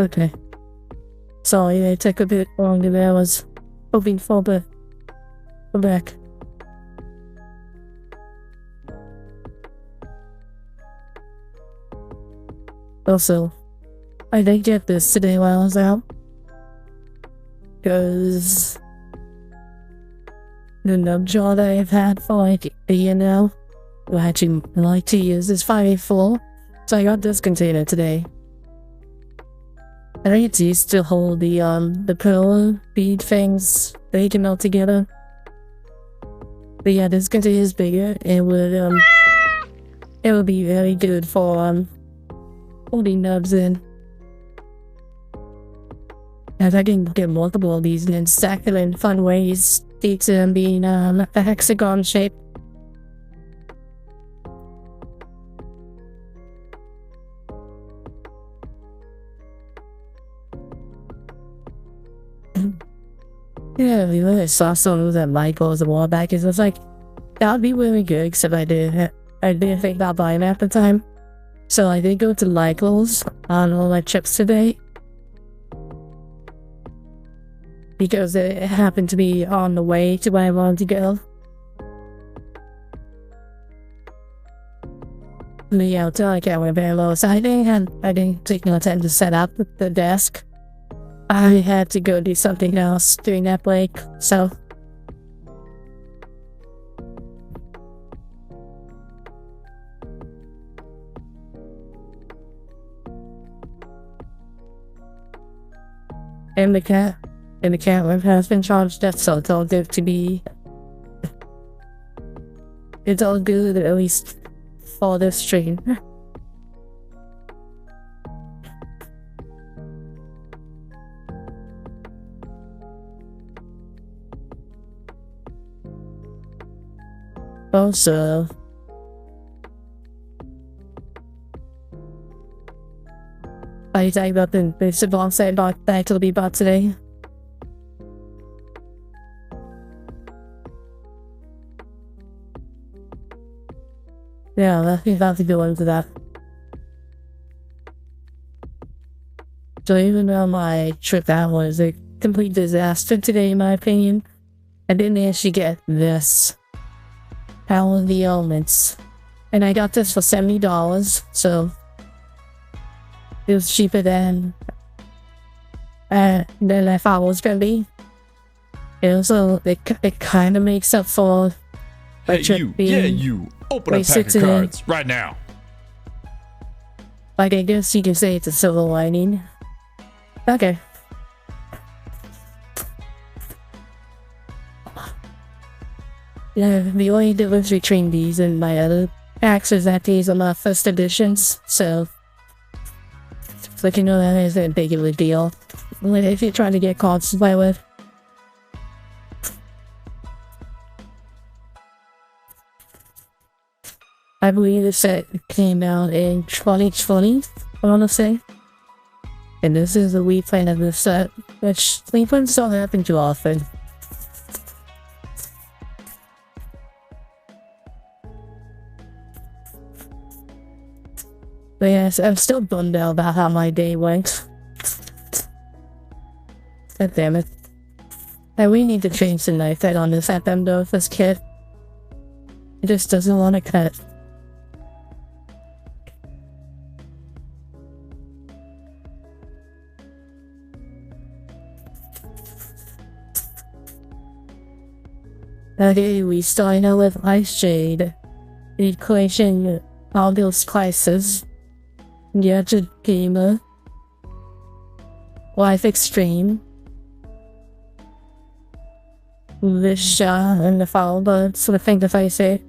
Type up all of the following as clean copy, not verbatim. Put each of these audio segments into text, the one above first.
Okay. Sorry, it took a bit longer than I was hoping for, but we're back. Also, I didn't get this today while I was out. Because the nub jaw that I've had for like a year now, well actually like 2 years, is 584. So I got this container today. I think it's used to hold the pearl bead things that you can melt together. But yeah, this container is bigger. It would be very good for holding nubs in. As I can get multiple of these and stack them in fun ways, due to them being a hexagon shape. Yeah, we really saw some of them light bulbs a while back, and I was like, that would be really good, except I didn't think about buying them at the time. So I did go to Lycos on all my trips today. Because it happened to be on the way to where I wanted to go. The outside I can't went very low, so I didn't take no time to set up the desk. I had to go do something else during that break, so. And the camera has been charged up, so it's all good to be. It's all good, at least for this stream. Also, are you talking about the Savant set that I told you about today? Yeah, that's a good one for that. So even though my trip out was a complete disaster today, in my opinion, I didn't actually get this. Power of the Elements. And I got this for $70, so it was cheaper than I thought it was gonna be. And also, it kind of makes up for Hey you, open a pack of cards right now. Like, I guess you can say it's a silver lining. Okay. Yeah, the only difference between these and my other packs is that these are not first editions, so like, you know, that isn't a big of a deal if you're trying to get cards to play with. I believe the set came out in 2020, I want to say. And this is a reprint of the set, which reprints don't happen too often. But yes, I'm still bummed out about how my day went. God damn it. We need to change the knife head on this FM though, this kid. It just doesn't want to cut. Okay, we start out with Ice Jade. The equation all those classes. Gadget Gamer, Life Extreme, Lisha, and the Foul Birds, I think if I say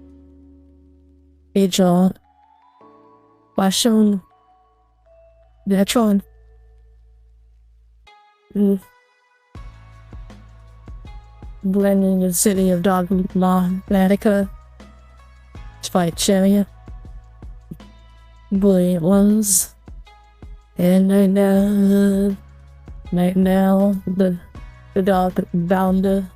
Agent, Washon, Netron, Blending the City of Dogma, Latica, Spite Chariot, Brilliant Ones, and right now, the Dog Bounder.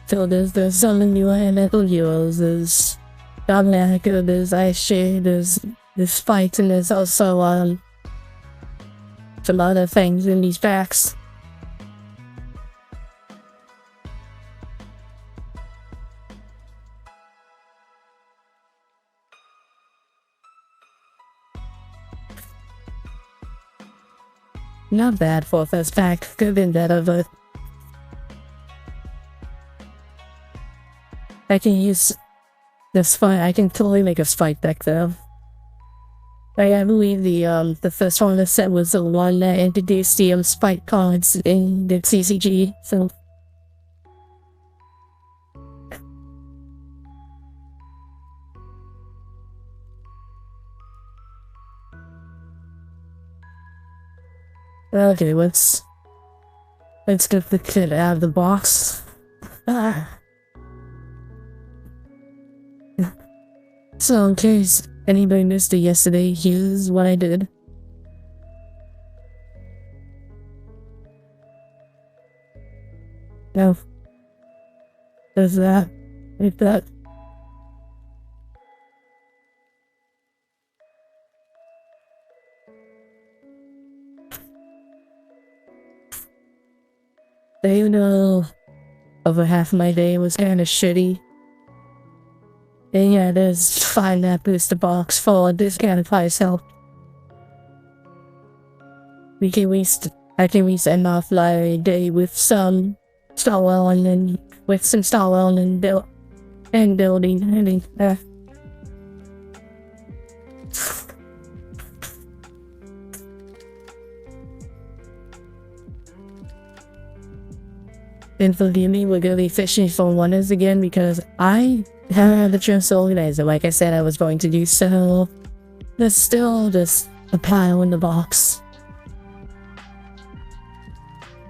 So there's some new metal heroes, there's Dominica, there's Aisha, there's fights, and there's also some other things in these packs. Not bad for a first pack, could have been better, but I can use this fight. I can totally make a fight deck though. I believe the first one of the set was the one that introduced the spike cards in the CCG, so okay, let's get the kid out of the box. So in case anybody missed it yesterday, here's what I did. No. There's that. Like that. They know over half my day was kinda shitty. And yeah, there's find that booster box for a discounted price help. I can at least end off my day with some Starwell and then with some Starwell and building. I mean, and forgive me, we're gonna be fishing for wonders again because I haven't had the chance to organize it like I said I was going to do, so there's still just a pile in the box.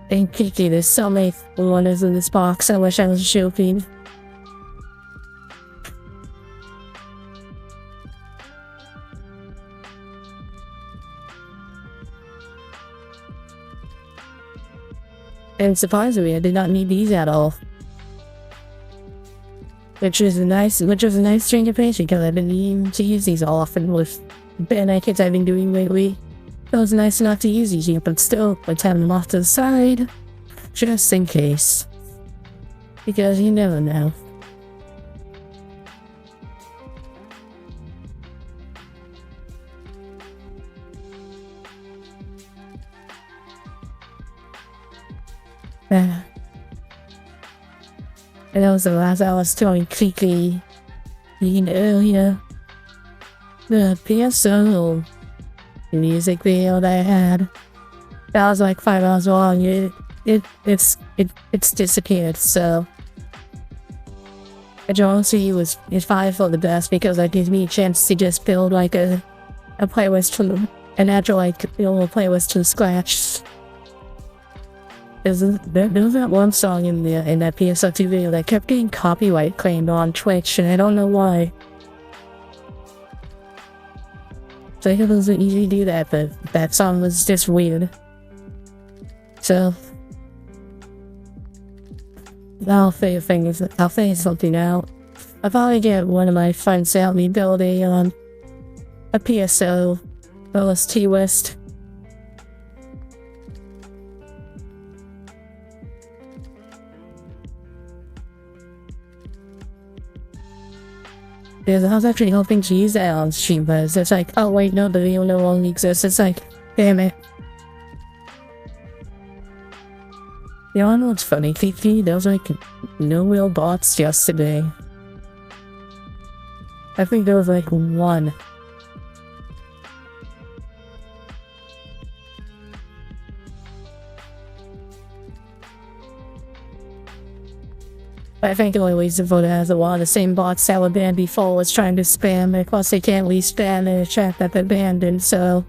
And Kiki, there's so many wonders in this box, I wish I was joking. And surprisingly, I did not need these at all. Which was a nice change of pace because I've been needing to use these often with band kits I've been doing lately. It was nice not to use these here, but still, let's have them off to the side, just in case. Because you never know. And that was the last I was telling Kiki earlier. The PSO music video that I had. That was like 5 hours long. It's disappeared, so I honestly it's probably for the best because it gives me a chance to just build like a playlist from an actual like build a playlist from scratch. There's that one song in that PSO2 video that kept getting copyright claimed on Twitch, and I don't know why. So it doesn't usually do that, but that song was just weird. So I'll figure something out. I'll probably get one of my friends to help me build a PSO OST list. Because I was actually hoping to use that on stream, but it's just like, oh wait, no, the video no longer exists. It's like, damn it. You know what's funny, Fifi? There was like no real bots yesterday. I think there was like one. I think the only reason for that is a lot of the same bots that were banned before was trying to spam, and plus they can't really spam in a chat that they're banned in, so.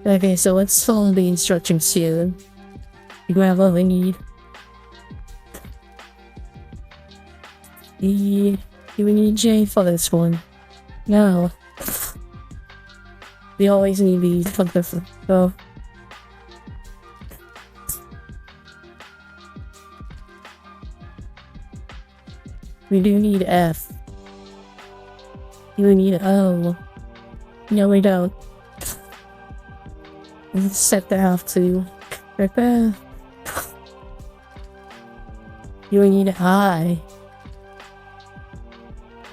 Okay, so let's follow the instructions here. You grab what we need. Do we need J for this one? No. We always need these for different, so. We do need F. We need O. No, we don't. Let's set that off to right there. You need I.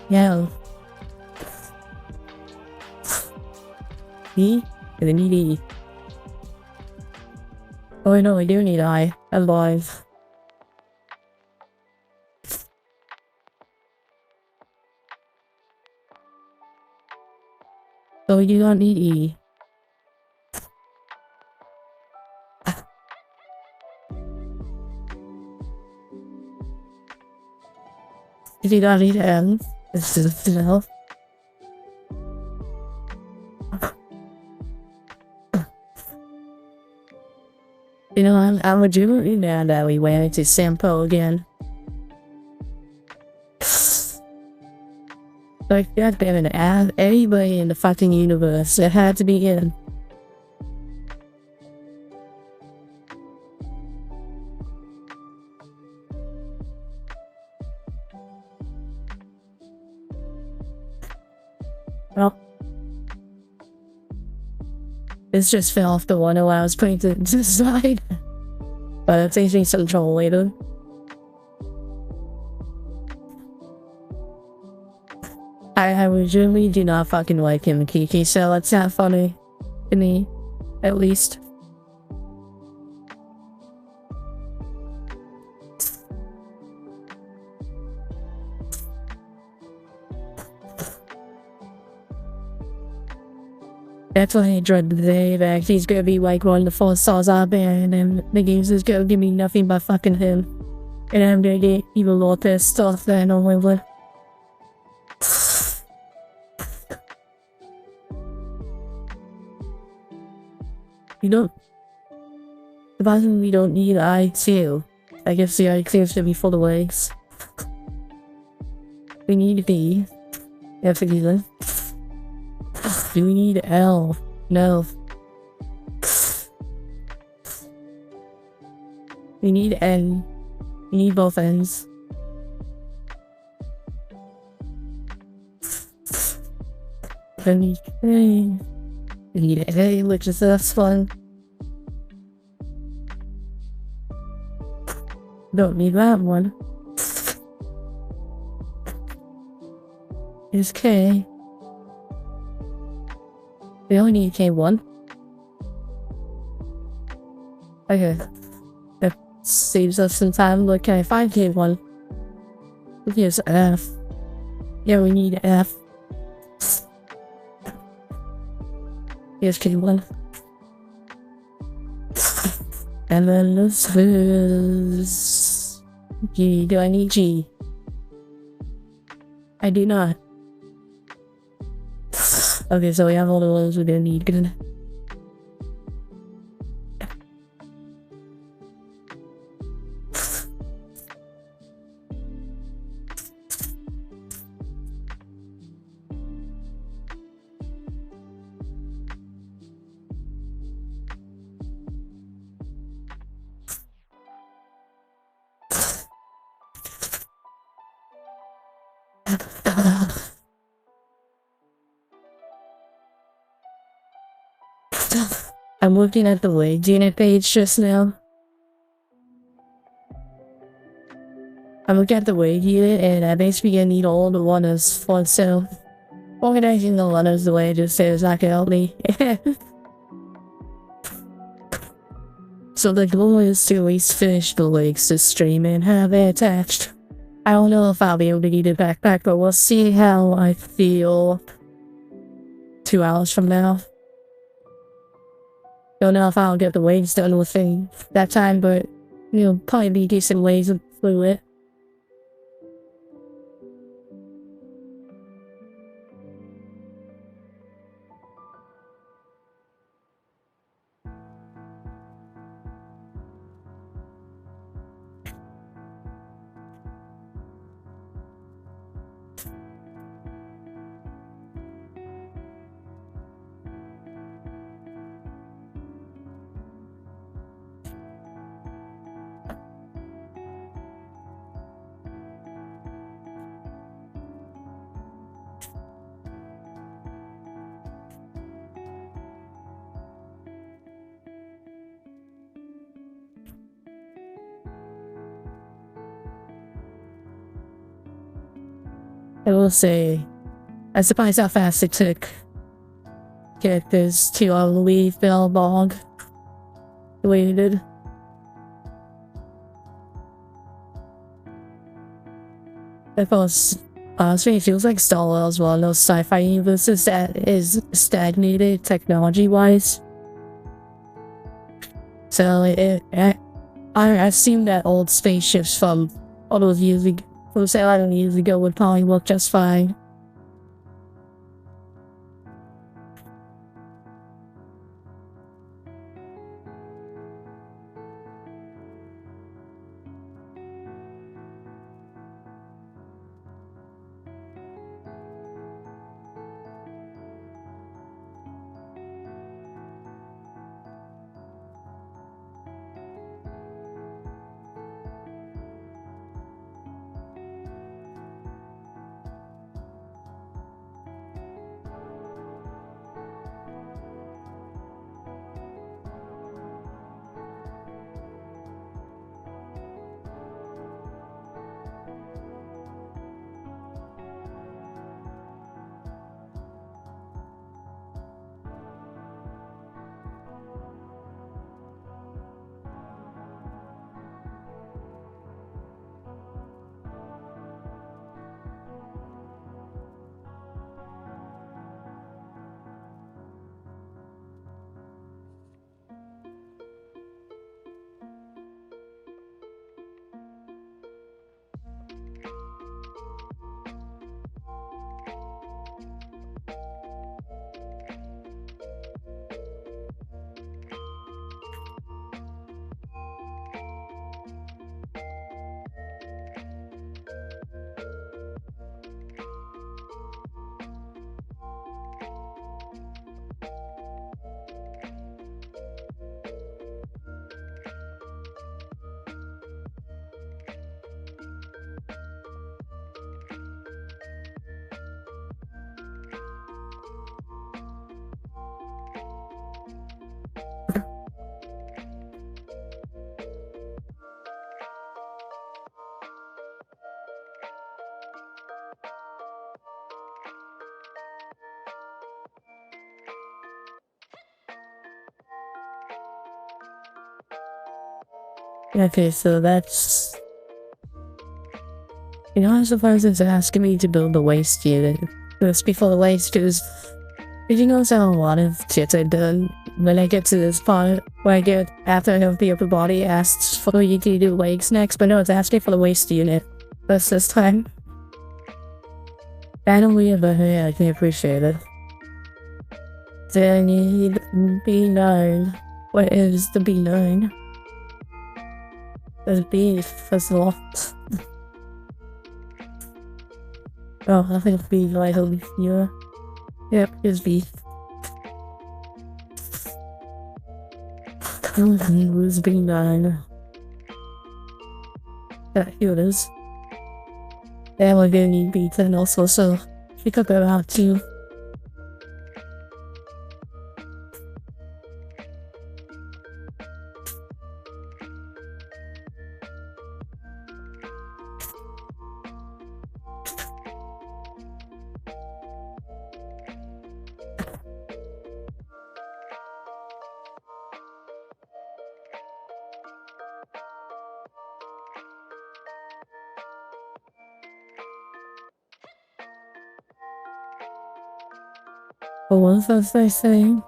Yeah. E? And then need E. Oh no, we do need I. Alive. So you don't need E. You do not need M. This is enough. You know, I'm legitimately mad that we went into Sampo again. Like, God damn it, anybody in the fucking universe that had to be in. Well, this just fell off the one while I was putting to the side. But it's taking some trouble later. I legitimately do not fucking like him, Kiki, so it's not funny to me, at least. That's why I dread the day that he's gonna be like one of the 4 stars out there, and then the games is gonna give me nothing but fucking him. And I'm gonna get even more pissed off than I normally would. You don't. Surprisingly, we don't need I2. I guess the I2 should be full of legs. We need B. That's a reason. Do we need L? No. We need N. We need both ends. Then we need A. We need A, which is this one. Don't need that one. Here's K. We only need K1. Okay. That saves us some time. Look, can I find K1? Here's F. Yeah, we need F. Here's K1. And then this is G. Do I need G? I do not. Okay, so we have all the ones we didn't need. Good. I'm looking at the wage unit page just now. I'm looking at the wage unit and I basically gonna need all the letters for so organizing the letters the way it just says not gonna help me. So the goal is to at least finish the links to stream and have it attached. I don't know if I'll be able to get it back, but we'll see how I feel 2 hours from now. Don't know if I'll get the waves done within that time, but you'll probably be decent ways through it. I will say, I'm surprised how fast it took characters to leave Bellbog the way they did. Because honestly, it feels like Star Wars, one of those sci-fi universes that is stagnated technology-wise. So I assume that old spaceships from all those years ago, from 7 years ago, would probably work just fine. Okay, so that's... You know, I'm surprised it's asking me to build the waste unit. First, before the waste, because did you notice how a lot of shit I've done when I get to this part where I get after I have the upper body asks for you to do legs next, but no, it's asking for the waist unit. That's this time. Finally, but yeah, I can appreciate it. Then you need B9. What is the B9? There's beef, that's a lot. Oh, I think beef right over here. Yep, here's beef. Where's B9? Yeah, here it is. And we're gonna need B10 also, so we could go out too. But what was I saying?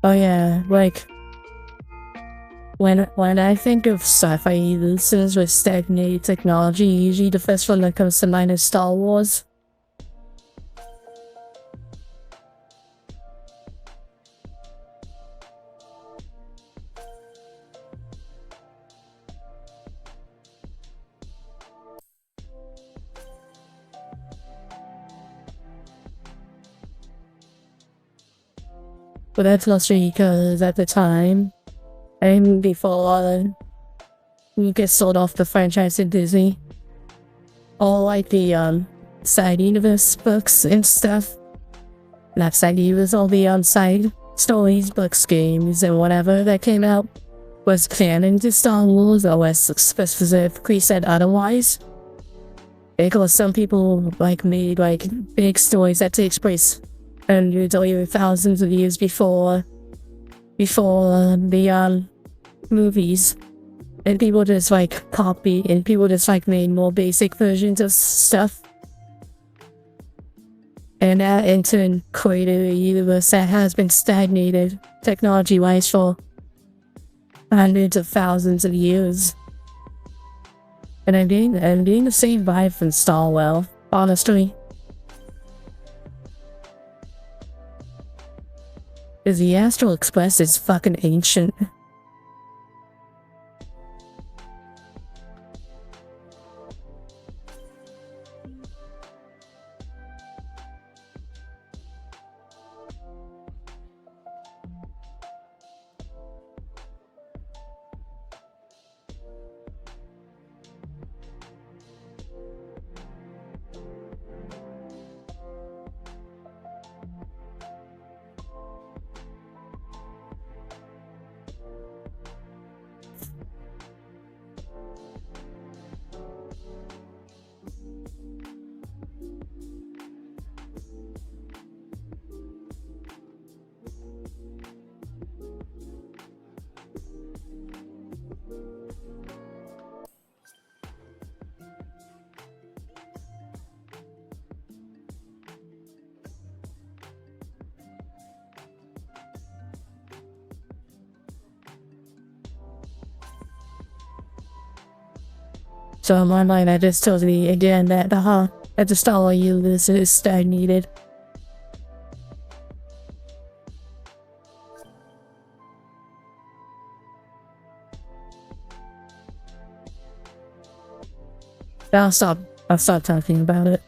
Oh yeah, like when I think of sci-fi universes with stagnated technology, usually the first one that comes to mind is Star Wars. But that's mostly because at the time, and before Lucas sold off the franchise to Disney, all like the side universe books and stuff, not side universe, all the side stories, books, games, and whatever that came out was canon to Star Wars, unless specifically said otherwise. Because some people like made like big stories that takes place hundreds or even thousands of years before the movies, and people just like copy, and people just like made more basic versions of stuff, and that in turn created a universe that has been stagnated technology-wise for hundreds of thousands of years. And I'm getting the same vibe from Star Wars, honestly. Because the Astral Express is fucking ancient. So in my mind, I just told you again that the Star Wars universe is stagnated. I'll stop talking about it.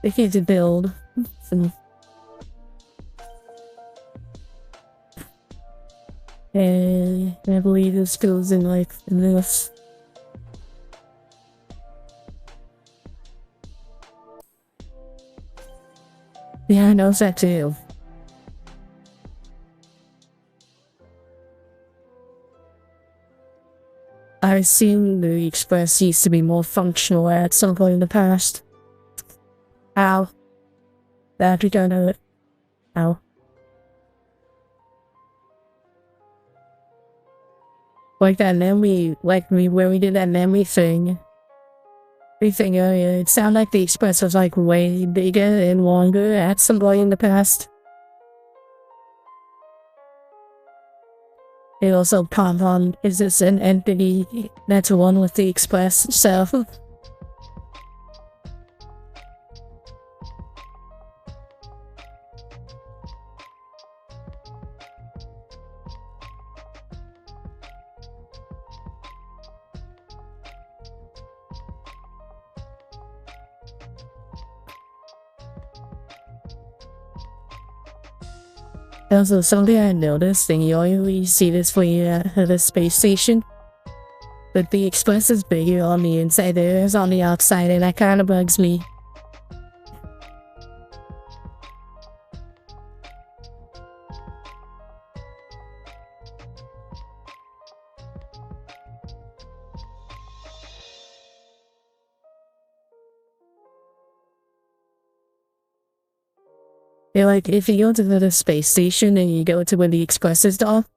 They need to build some. And I believe this goes in like this. Yeah, I know that too. I assume the Express used to be more functional at some point in the past. How? That we don't know it. How? Like that memory, where we did that memory thing. Earlier, it sounded like the Express was like way bigger and longer at some point in the past. It also popped on, is this an entity that's one with the Express itself? Also, something I noticed, and you always see this when you're at the space station, but the Express is bigger on the inside than it is on the outside, and that kind of bugs me. Like, if you go to the space station and you go to where the Express is docked,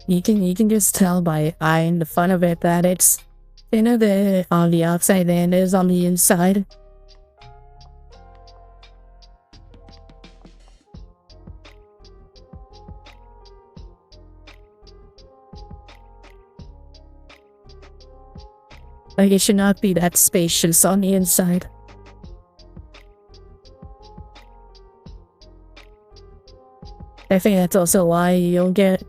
you can just tell by eyeing the front of it that it's thinner there on the outside than it is on the inside. Like, it should not be that spacious on the inside. I think that's also why you don't get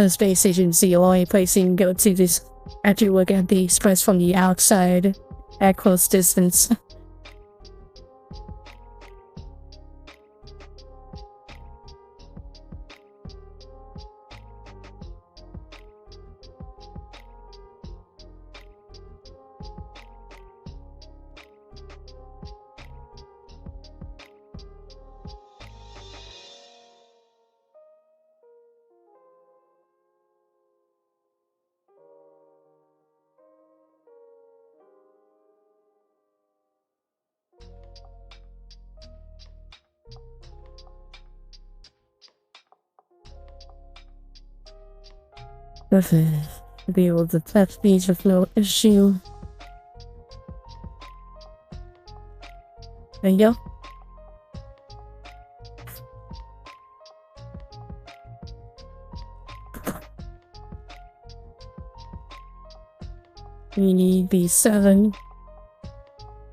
space stations. The only place you can go to is actually look at the Express from the outside at close distance. Perfect. To be able to touch these with no issue. There you go. We need B7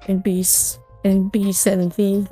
and B17.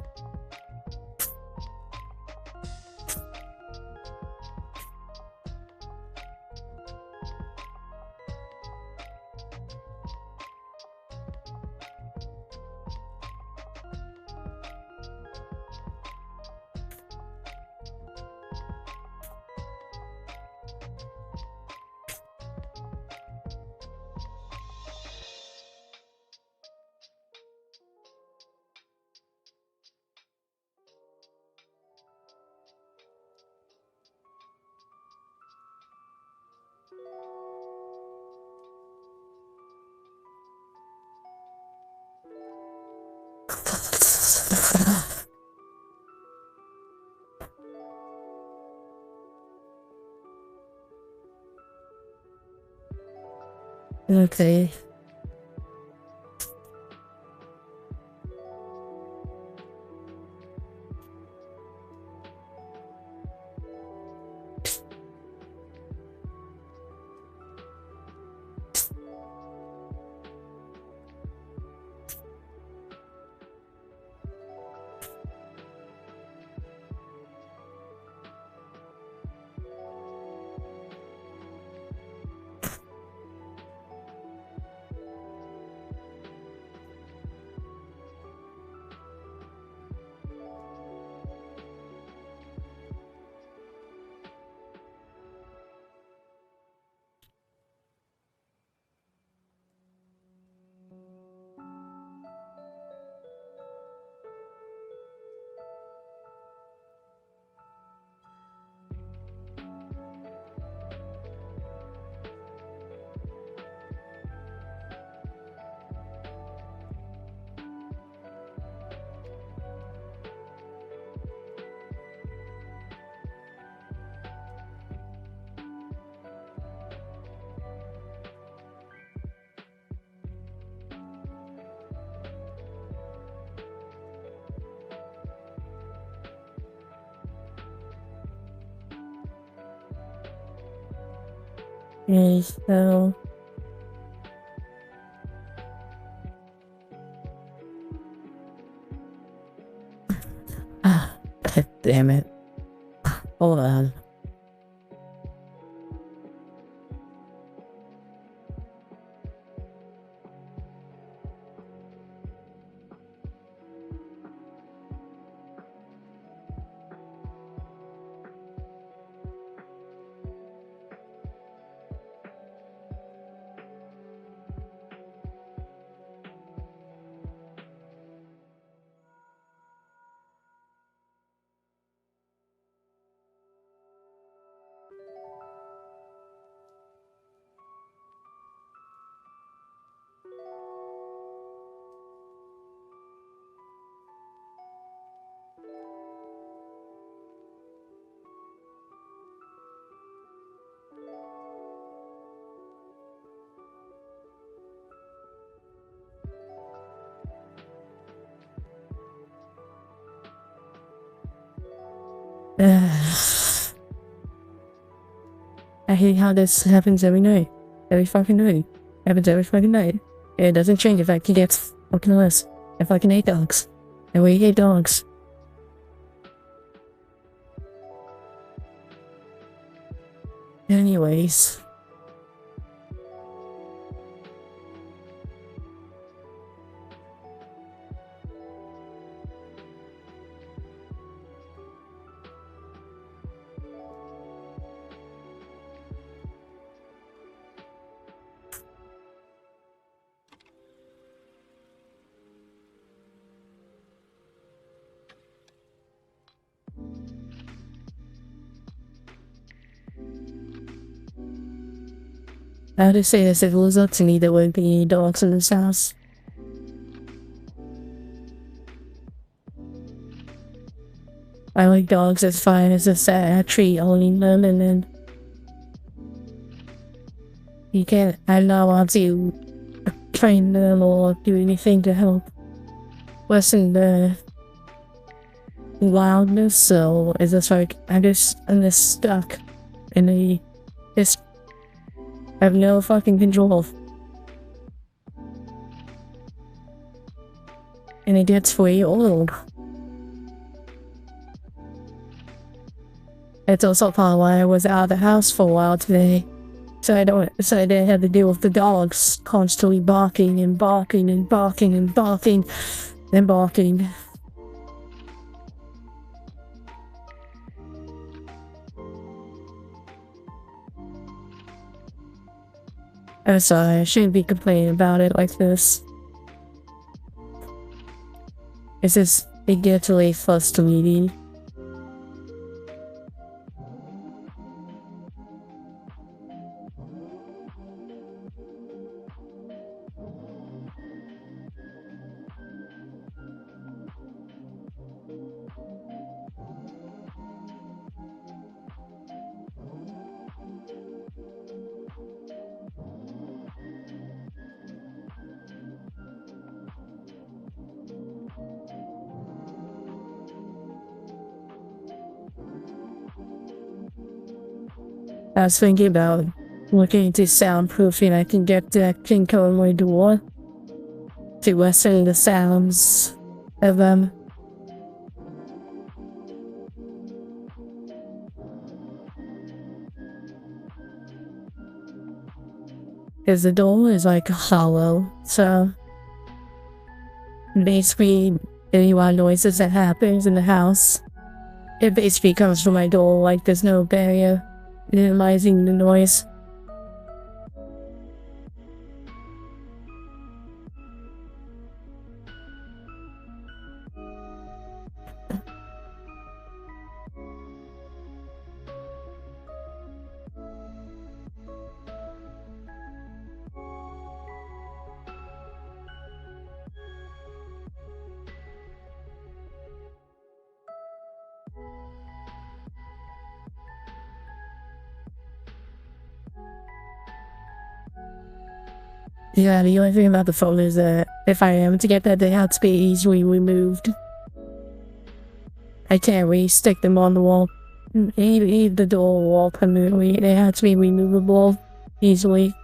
Okay. Okay, so God damn it. Hold on. I hate how this happens every night. Every fucking night. Happens every fucking night. It doesn't change if I can get fucking less. I fucking hate dogs. And we hate dogs. Anyways. I would say this, if it was up to me, there would be dogs in this house. I like dogs as fine as a sad tree, owning them, and then You can't, I'm not allowed to train them or do anything to help lessen the loudness, so it's just like, I'm just stuck in a, just have no fucking control. And it gets way old. It's also part of why I was out of the house for a while today. So I didn't have to deal with the dogs constantly barking and barking and barking and barking and barking. I'm sorry, I shouldn't be complaining about it like this. It's just, it gets really frustrating. I was thinking about looking into soundproofing. I can get that can cover my door to lessen the sounds of them. Because the door is like hollow, so basically any loud noises that happens in the house, it basically comes from my door, like there's no barrier minimizing the noise. Yeah, the only thing about the phone is that if I am to get that, they have to be easily removed. I can't really stick them on the wall. Even the door wall permanently, they have to be removable easily.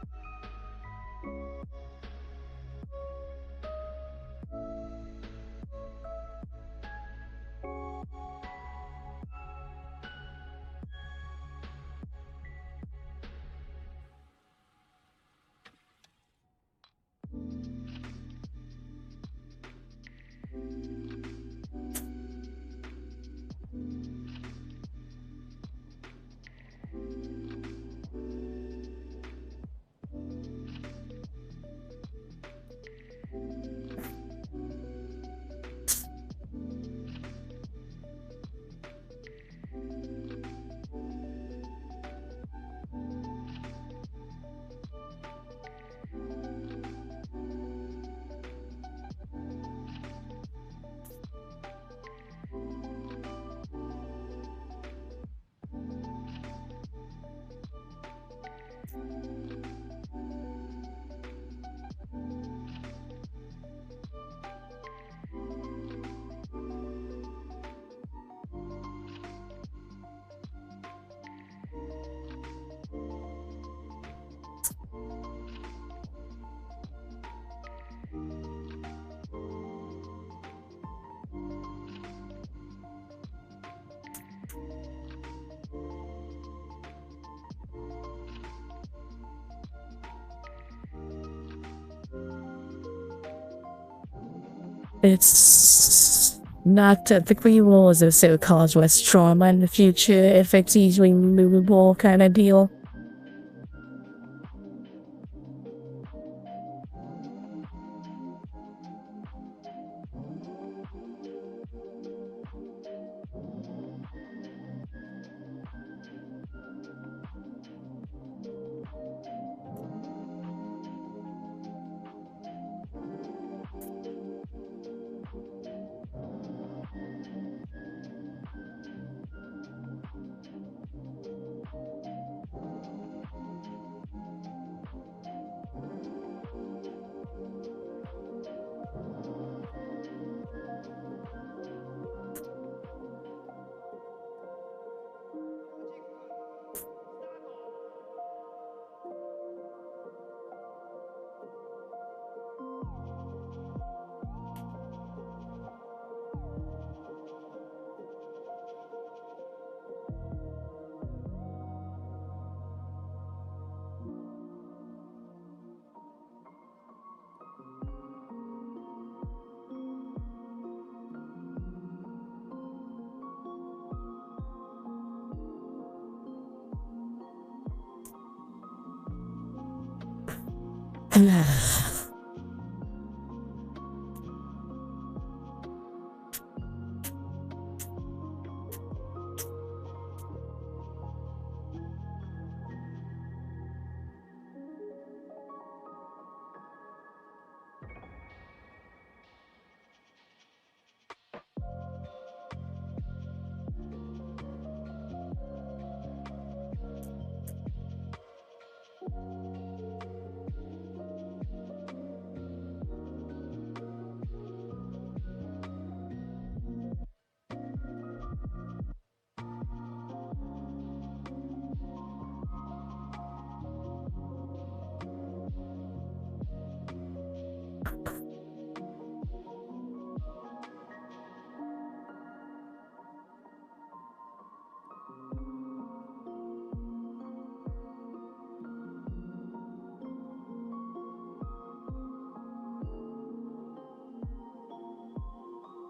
It's not typically rules of so cause less trauma in the future if it's easily removable kind of deal.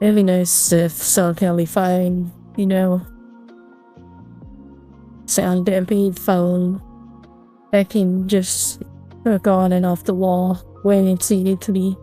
It'd be nice if someone can only find, you know, sound dampened phone that can just hook on and off the wall when it's needed to be.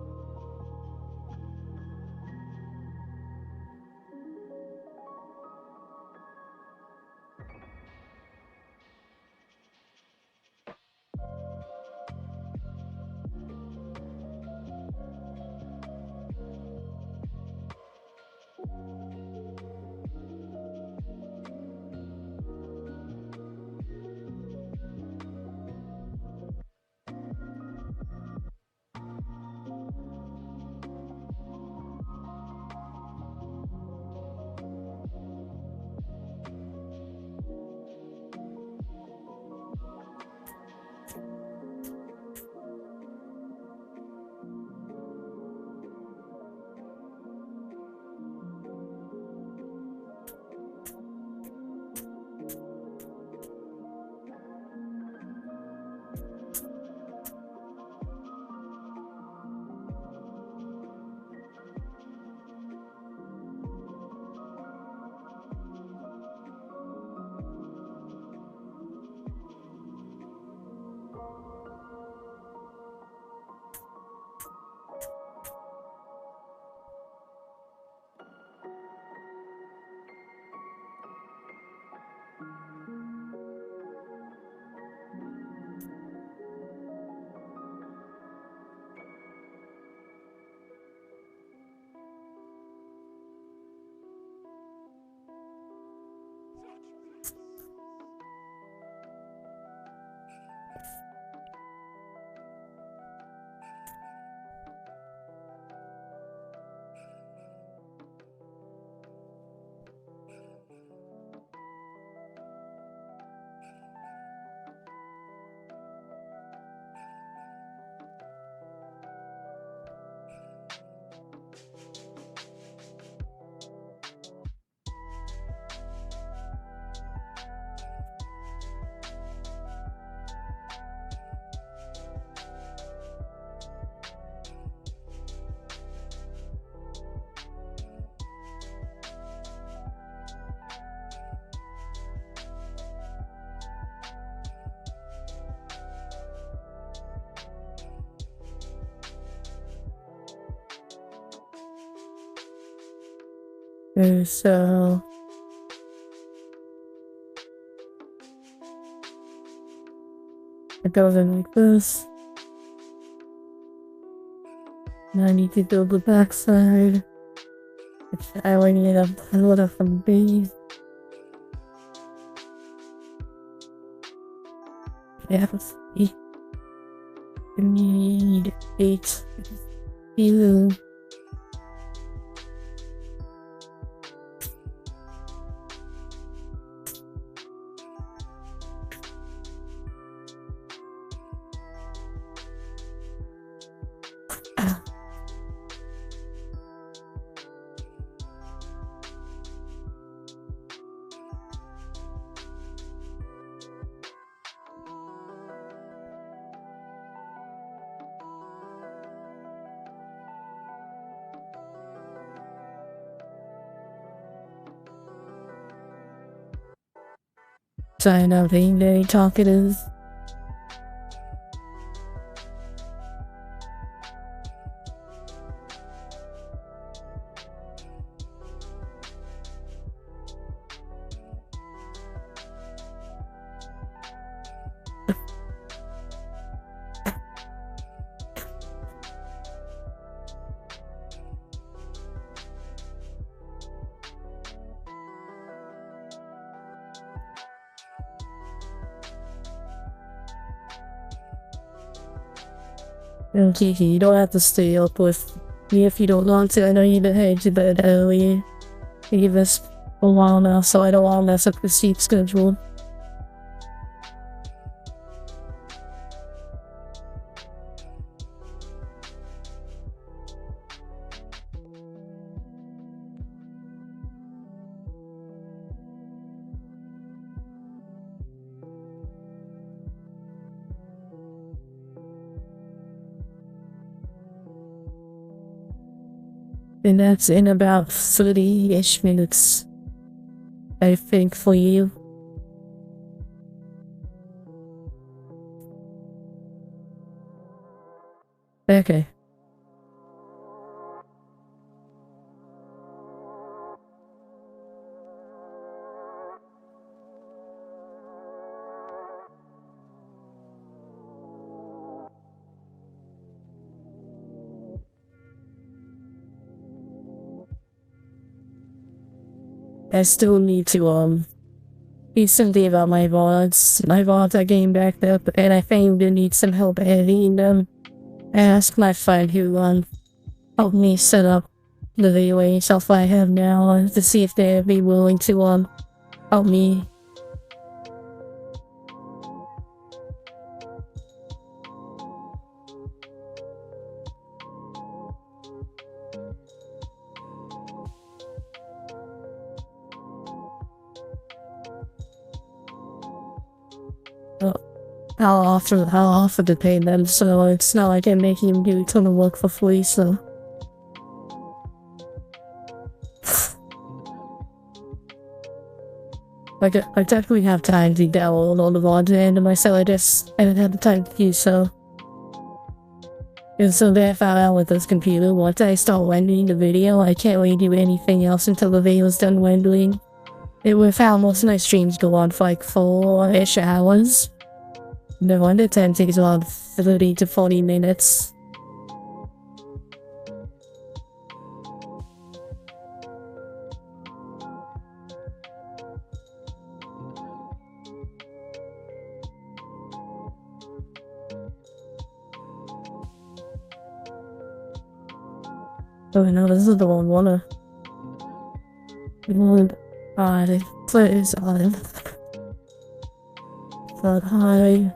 So it goes in like this. Now I need to do the back side, which I already need a little from base. Yeah, see. I need 8 blue. Sign of being very talkative. Okay, you don't have to stay up with me if you don't want to. I know you've been heading to bed early. You give us a while now, so I don't want to mess up the sleep schedule. And that's in about 30-ish minutes, I think, for you. Okay. I still need to, do something about my VODs. My VODs are getting backed up, and I think they need some help editing them. I asked my friend who, helped me set up the VOA stuff I have now, to see if they'd be willing to, help me. I'll offer to pay them, so it's not like I'm making them do a ton of work for free, so. I definitely have time to download all the VODs into myself, I didn't have the time to do so. And so they found out with this computer, once I start rendering the video, I can't really do anything else until the video's done rendering. It would found most of my streams go on for like 4-ish hours. No wonder time takes about 30 to 40 minutes. Oh no, this is the one wanna. Hi, please, but hi.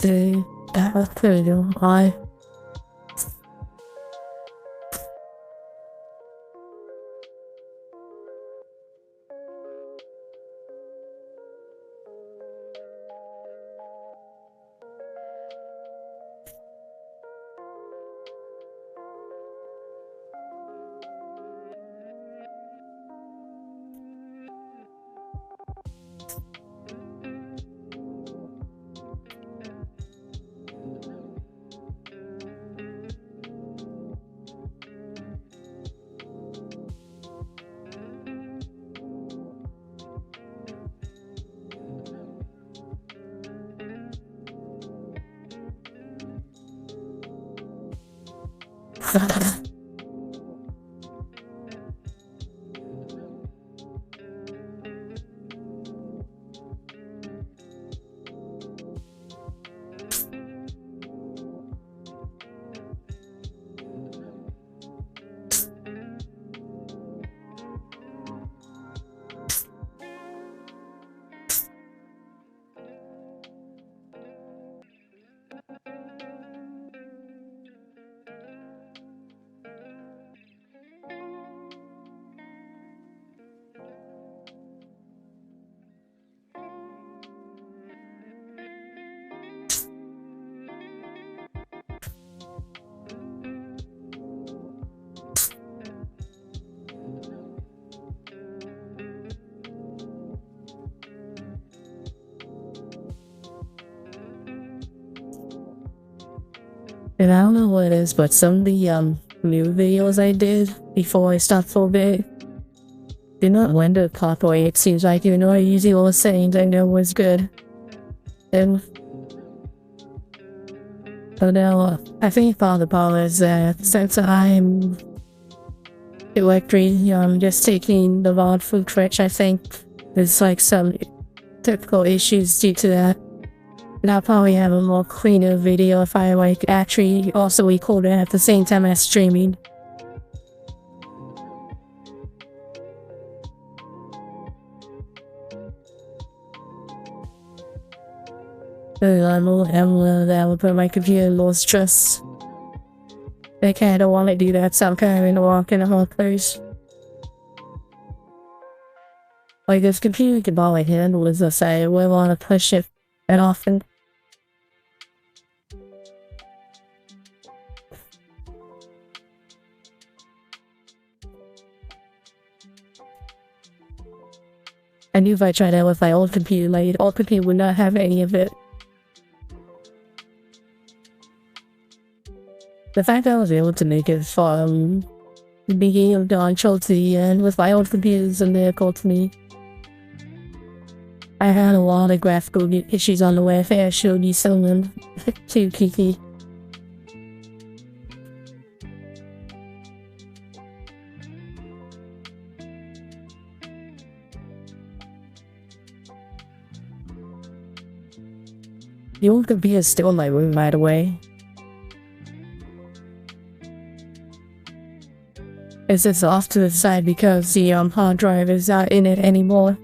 There you go, hi. And I don't know what it is, but some of the new videos I did before I stopped for a bit did not render properly. It seems like, even though I usually all the settings I know was good. And but now I think part of the problem is that since I'm just taking the VOD from Twitch, I think there's like some technical issues due to that. And I'll probably have a more cleaner video if I like actually also record it at the same time as streaming. I'm that would put my computer in more stress. I kinda want to do that, so I'm kinda gonna walk in a whole place. Like, this computer can probably handle this, I say, I wouldn't want to push it that often. I knew if I tried that with my old computer, my old computer would not have any of it. The fact that I was able to make it from the beginning of the intro to the end with my old computer is a miracle to me. I had a lot of graphical issues on the way. I think I showed you some of them too, Kiki. The old computer is still in my room, by the way. It's just off to the side because the hard drive is not in it anymore.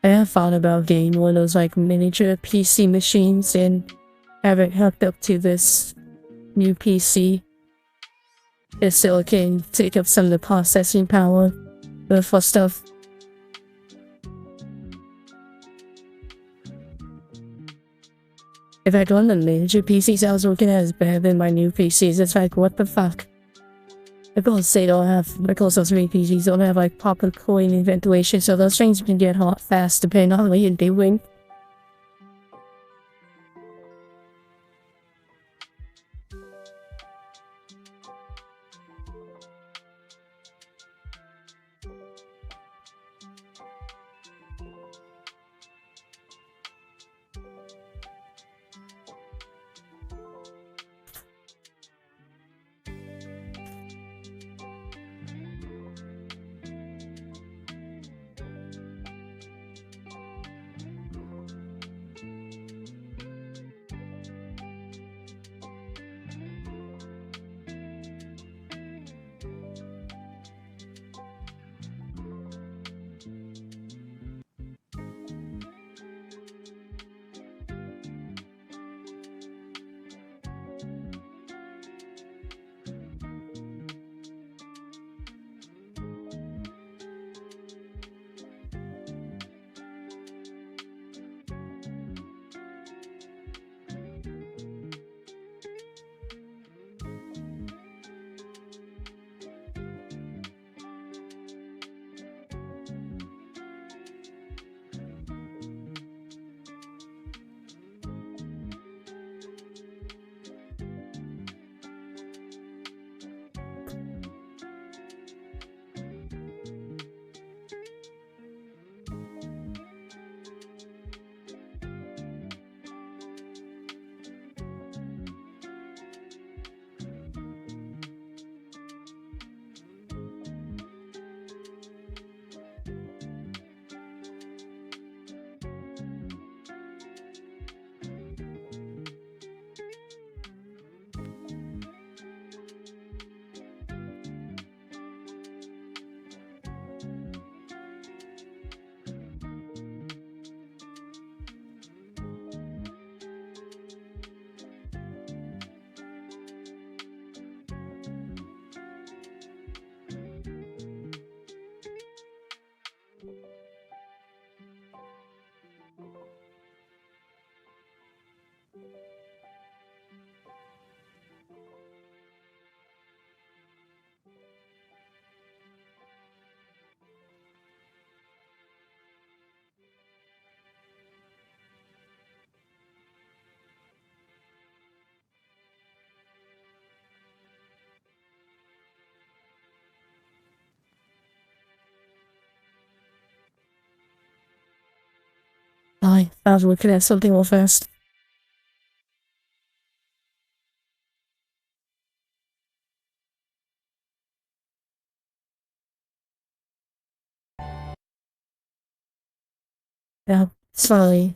I have thought about getting one of those like miniature PC machines and have it hooked up to this new PC. It's so it can take up some of the processing power for stuff. In fact, one of the miniature PCs I was looking at is better than my new PCs. It's like, what the fuck? Because they don't have, because those new PCs don't have like proper cooling and ventilation, so those things can get hot fast depending on what you're doing. sorry. I was looking at something real fast. Yeah, sorry.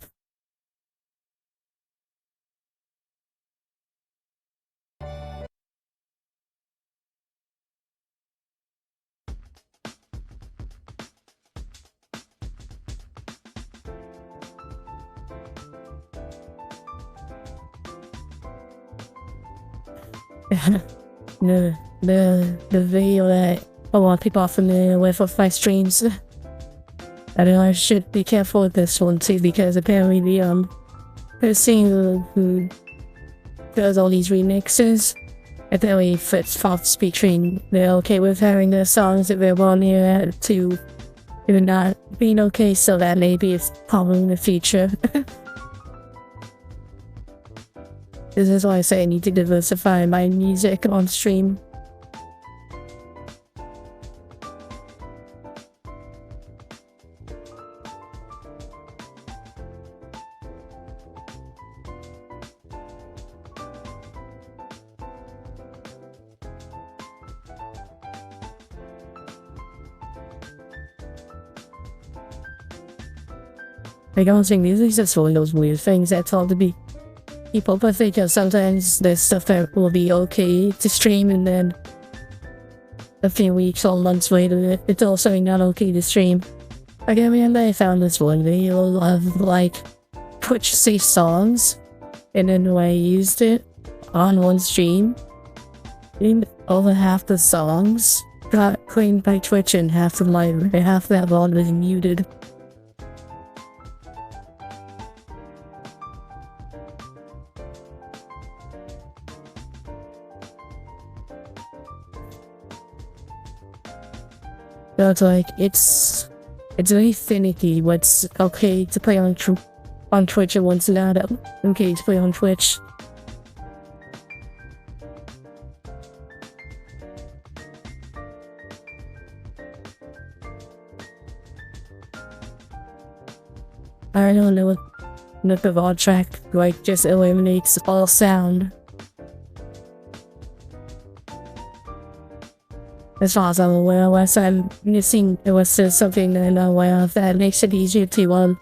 the video that a lot of people are familiar with my streams. I know I should be careful with this one too, because apparently the person who does all these remixes, apparently fits Fox featuring they're okay with having their songs that they're on here to even not being okay, so that maybe it's a problem in the future. This is why I say I need to diversify my music on stream. Like, honestly, music is just one of those weird things that's all to be people, but think sometimes there's stuff that will be okay to stream, and then a few weeks or months later, it's also not okay to stream. Like, I remember I found this one video of, like, Twitch safe songs, and then when I used it on one stream, over half the songs got claimed by Twitch, and half of that one was muted. So it's like, it's very finicky what's okay to play on Twitch and what's not okay to play on Twitch. I don't know what the VOD track, like, just eliminates all sound. As far as I'm aware, unless I'm missing, unless there's something that I'm aware of that makes it easier to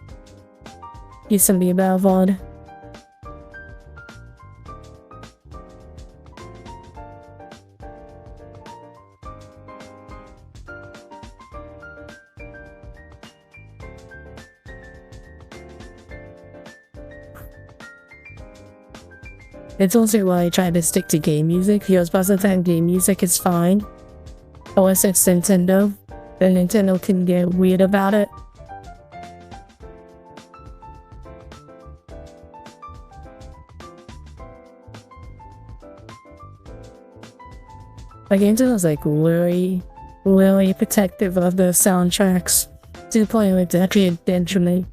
do something about VOD. It's also why I try to stick to game music, because most of the time game music is fine. Unless it's Nintendo, then Nintendo can get weird about it. Like, Nintendo's like really protective of the soundtracks to the point where it's actually a detriment.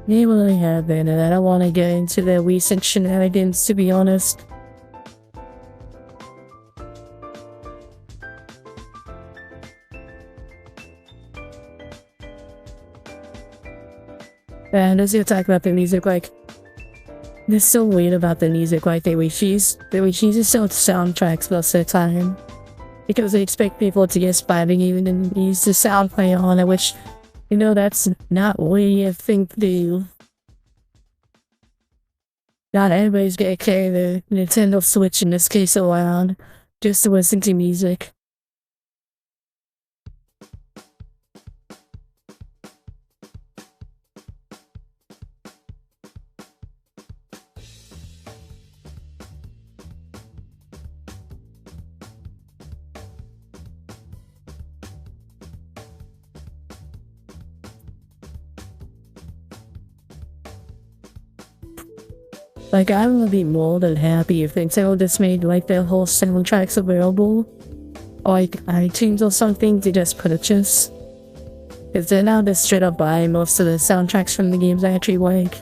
They really have been, and I don't want to get into the recent shenanigans, to be honest. And as you talk about the music, like, they're so weird about the music, like, they refuse to sell soundtracks most of the time. Because they expect people to get spotting even and use the sound player on it, which, you know, that's not really a thing to do. Not everybody's gonna carry the Nintendo Switch in this case around just to listen to music. Like, I would be more than happy if Nintendo just made, like, their whole soundtracks available. Or, like, iTunes or something to just purchase. Because then I'll just straight up buy most of the soundtracks from the games I actually like.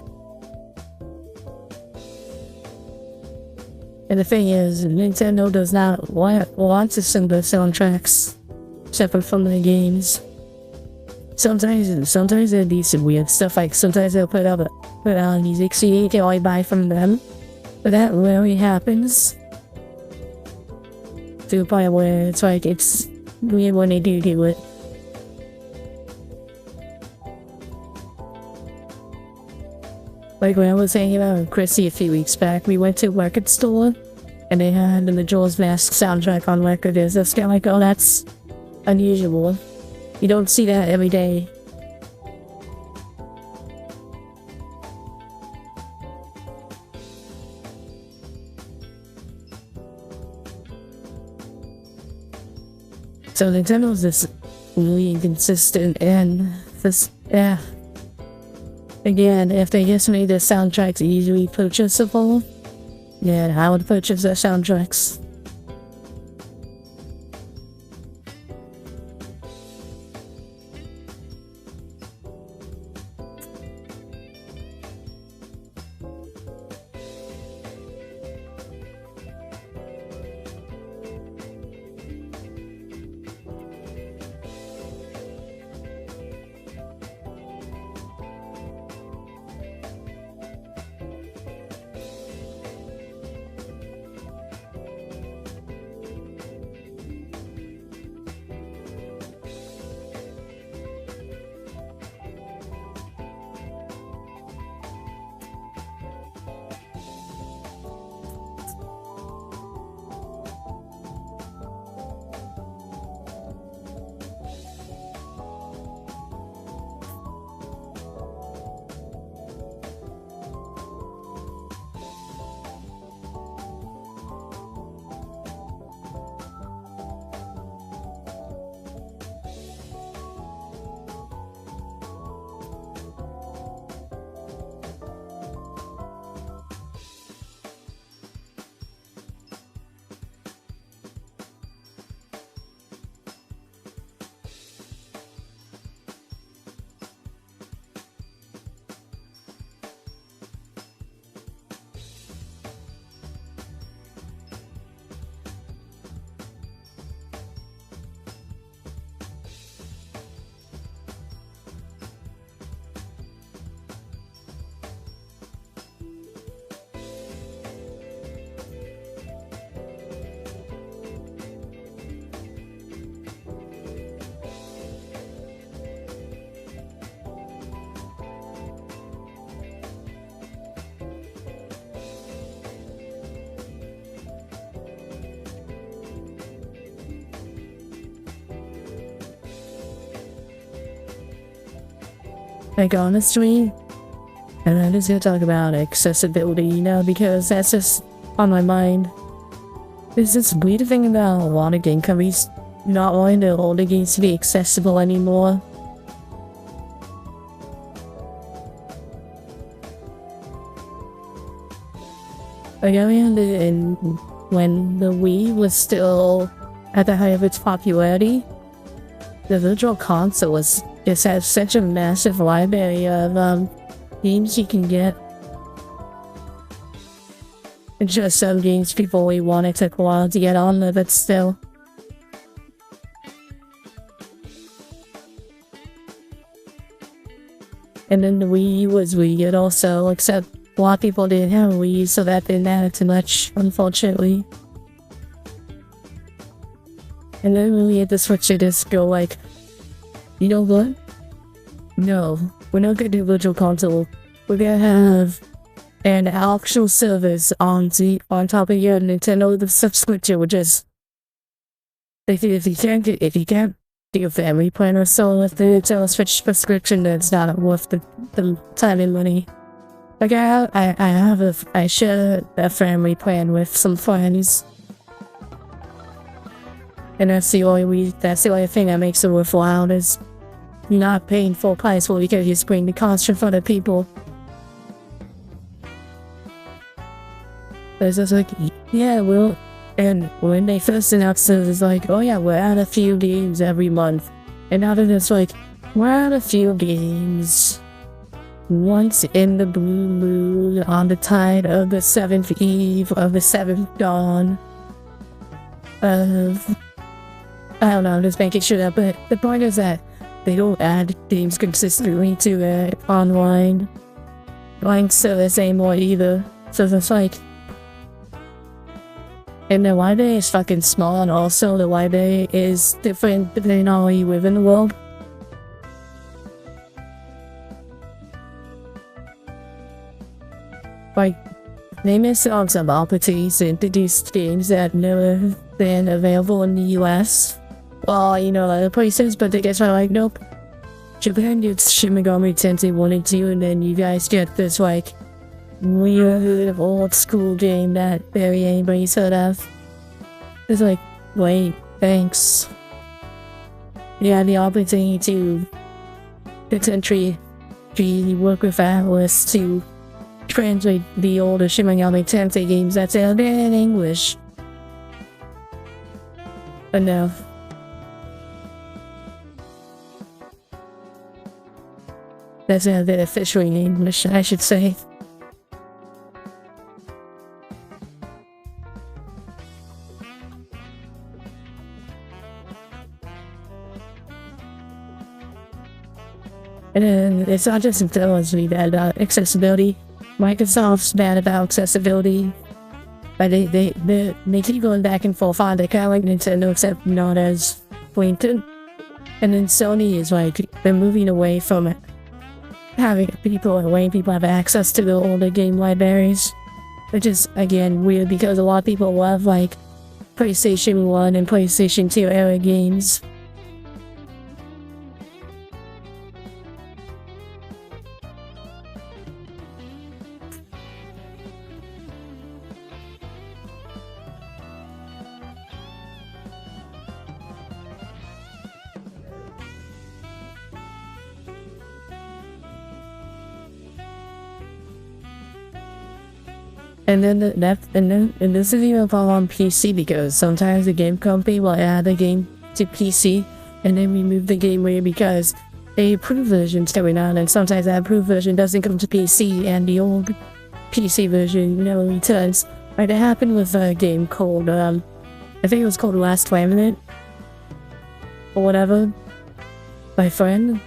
And the thing is, Nintendo does not want to send the soundtracks separate from the games. Sometimes they're decent weird stuff, like sometimes they'll put out music CD that I buy from them. But that rarely happens. To the point where it's like, it's weird when they do it. Like when I was hanging out with Chrissy a few weeks back, we went to a record store and they had the Majora's Mask soundtrack on record. It's just kind of like, oh, that's unusual. You don't see that every day. So Nintendo's just really inconsistent and this, yeah. Again, if they just made the soundtracks easily purchasable, yeah, I would purchase their soundtracks. Like honestly, and I'm just gonna talk about accessibility, you know, because that's just on my mind. There's this weird thing about a lot of game companies not wanting their older games to be accessible anymore. Like I mean, when the Wii was still at the height of its popularity, the Virtual Console was just has such a massive library of games you can get. It's just some games people really wanted took a while to get on there, but still. And then the Wii was weird also, except a lot of people didn't have a Wii, so that didn't add too much, unfortunately. And then when we had to switch to just go like, you know what? No, we're not gonna do Virtual Console. We're gonna have an actual service on top of your Nintendo the subscription, which is if you can't do your family plan or so with the Nintendo Switch subscription, then it's not worth the time and money. Like I share a family plan with some friends. And that's the only thing that makes it worthwhile is not paying full price for because you bring the cost for other people. It's just like, yeah, well, and when they first announced it, it's like, oh yeah, we're at a few games every month. And now they're just like, we're at a few games once in the blue moon on the tide of the 7th eve of the 7th dawn of, I don't know, I'm just making sure that, but the point is that they don't add games consistently to it online service anymore either. So it's like, and the library is fucking small, and also the library is different depending on where you live in the world. Like, they miss out on some opportunities to introduce games that never been available in the US. Well, you know, other places, but they guess are like, nope. Japan gets Shin Megami Tensei 1 and 2, and then you guys get this, like, weird old school game that barely anybody's heard of. It's like, wait, thanks. You had the opportunity to potentially work with analysts to translate the older Shin Megami Tensei games that's out there in English. But no. That's out there officially in English, I should say. And then it's not just intelligently bad about accessibility. Microsoft's bad about accessibility. But they keep going back and forth on. They're kind of like Nintendo, except not as blatant. And then Sony is like, they're moving away from having people have access to the older game libraries. Which is, again, weird because a lot of people love, like, PlayStation 1 and PlayStation 2 era games. And then this is even fall on PC because sometimes the game company will add a game to PC and then remove the game later because a approved version's coming out, and sometimes that approved version doesn't come to PC and the old PC version never returns. Like it happened with a game called I think it was called Last Laminate or whatever. My friend,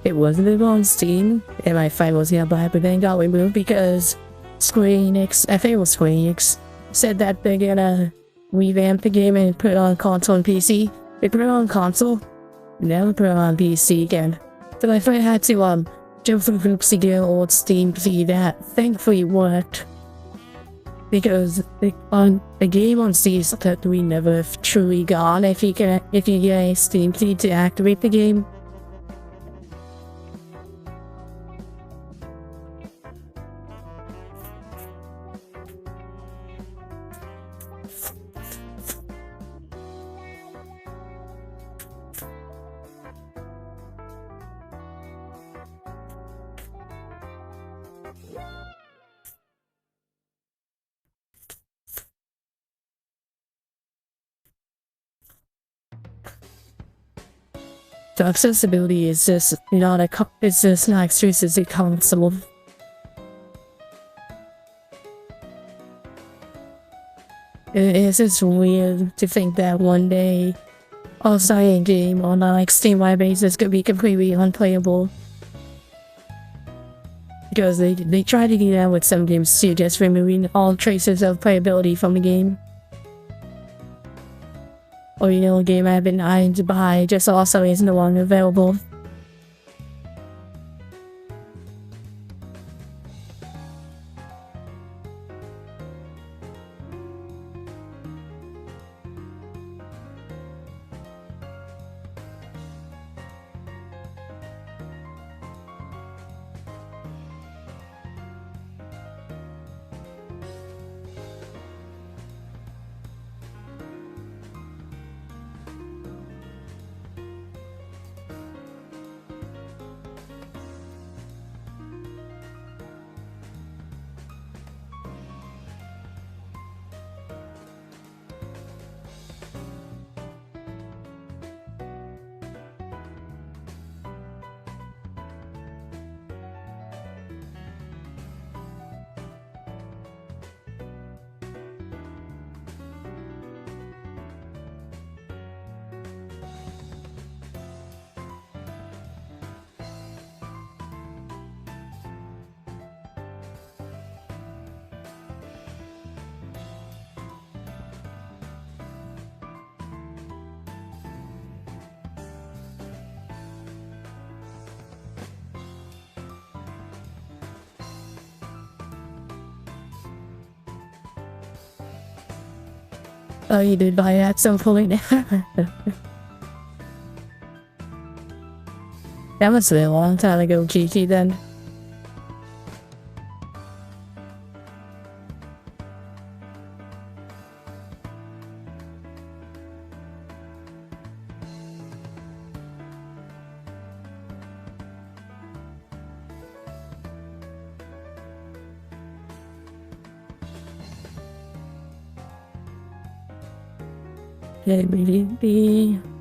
it wasn't on Steam and my friend was gonna buy it, but then it got removed because Square Enix, I think it was Square Enix, said that they're gonna revamp the game and put it on console and PC. They put it on console, never put it on PC again. So my friend had to jump through hoops to get an old Steam feed that thankfully worked. Because the game on Steam is technically never truly gone if you get a Steam feed to activate the game. The accessibility is just not exclusive to console. It's just weird to think that one day also a game on a Steam-wide basis could be completely unplayable. Because they try to do that with some games too, just removing all traces of playability from the game. Or you know, a game I've been eyeing to buy just also is no longer available. Oh, you did buy it at some point. That must have been a long time ago, Gigi, then.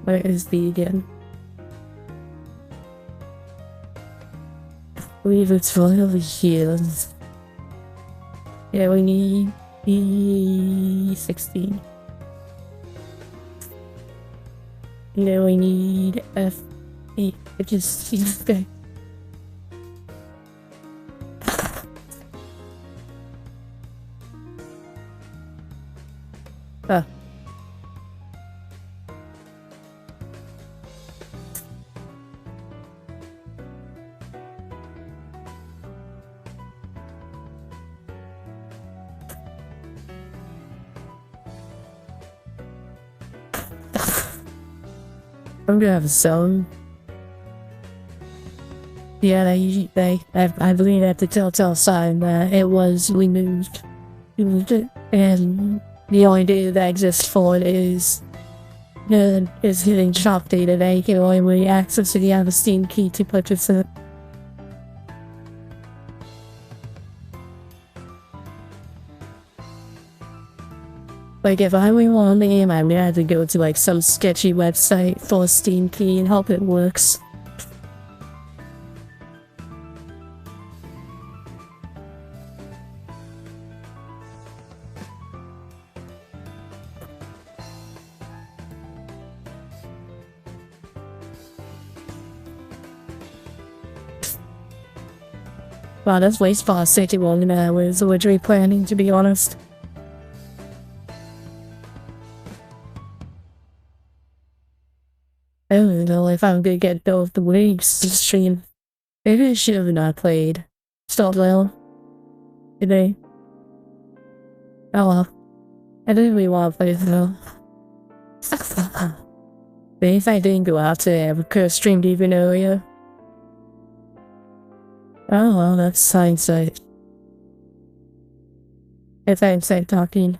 Where is the again? I believe it's right over here. Yeah, we need B16. Yeah, we need F8, which is okay. Ah. I'm gonna have a zone. Yeah, I believe at the telltale sign that it was removed. And the only data that exists for it is hitting shop data. They can only access it. You have a Steam key to purchase it. Like, if I really want the game, I'm gonna have to go to like some sketchy website for a Steam key and hope it works. Wow, that's way far city more than I was originally planning, to be honest. I don't know if I'm gonna get both the weeks to stream. Maybe I should have not played Startwell today. Oh well. I didn't really want to play it though. But if I didn't go out today, I could have streamed even earlier. Oh well, that's hindsight. If hindsight talking.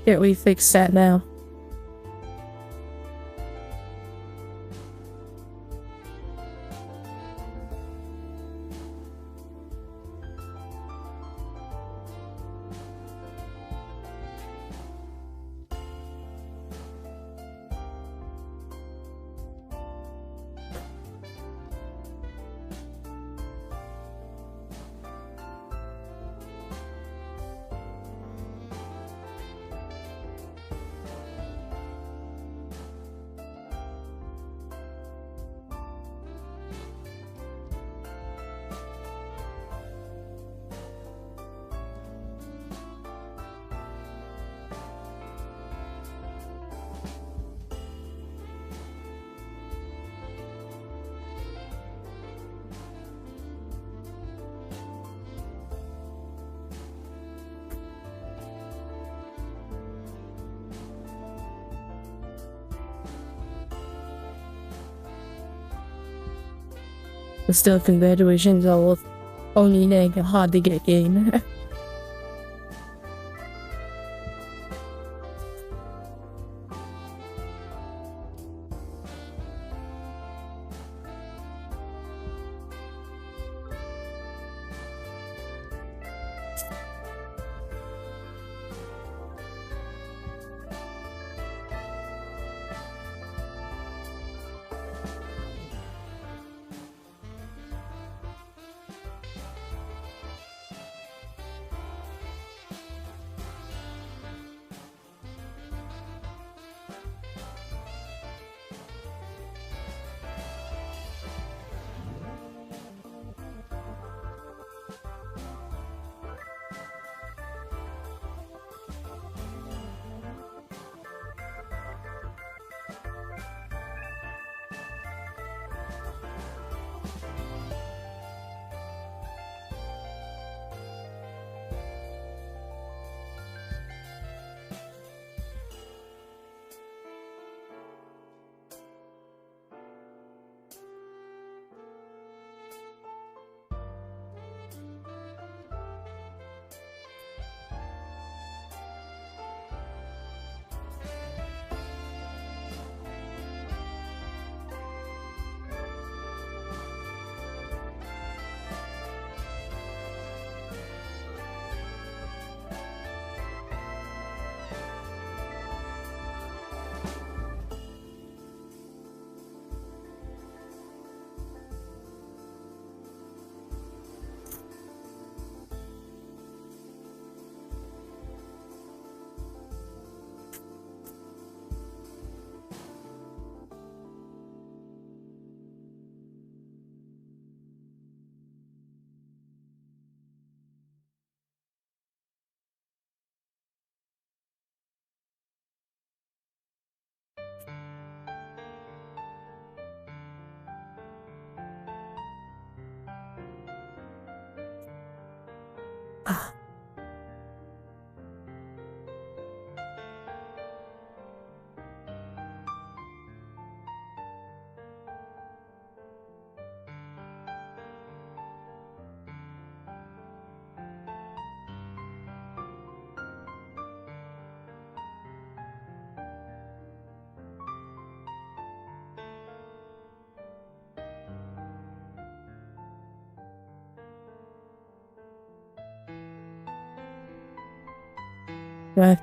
Can't we fix that now? But still, congratulations on only like a hard to get game.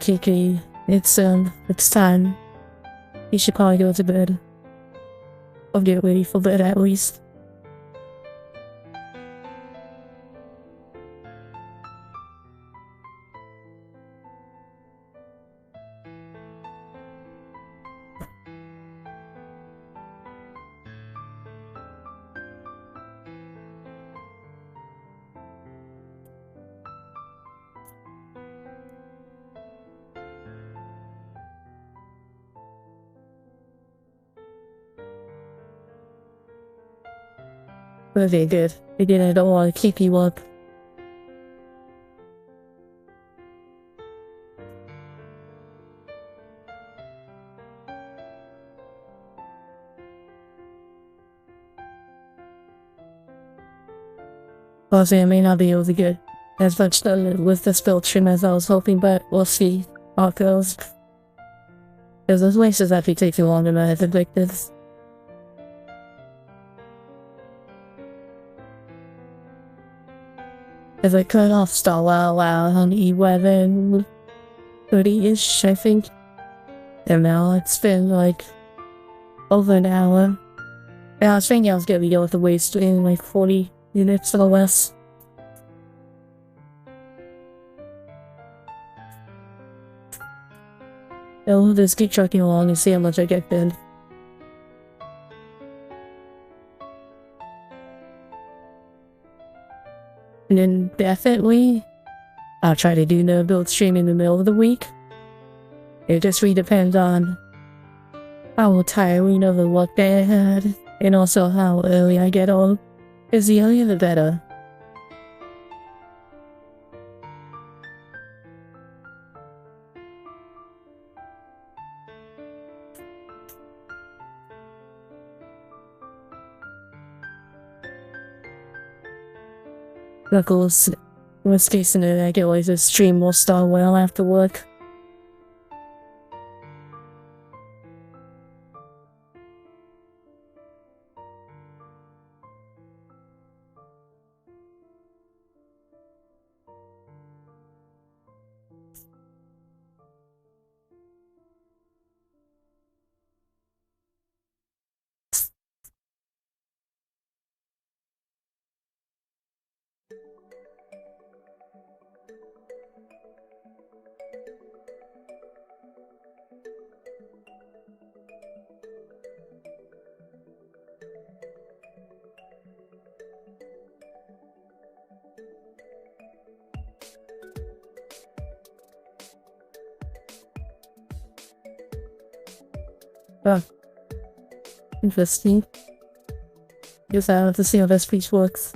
Kiki, it's time. You should probably go to bed. Or get ready for bed at least. But they did. They didn't. I don't want to keep you up. Honestly, I may not be able to get as much done with this build trim as I was hoping, but we'll see how it goes. Because those races actually take too long than I predicted. As I cut off Star Wow on 11:30-ish, I think. And now it's been like over an hour. And I was thinking I was gonna be able to waste in like 40 minutes or less. I'll just keep trucking along and see how much I get done. And then definitely, I'll try to do no build stream in the middle of the week. It just really depends on how tiring of a work day I had, and also how early I get on. Because the earlier the better. Knuckles, worst case scenario, I can always just stream more Star Well after work. Oh, interesting. Guess I'll have to see how this piece works.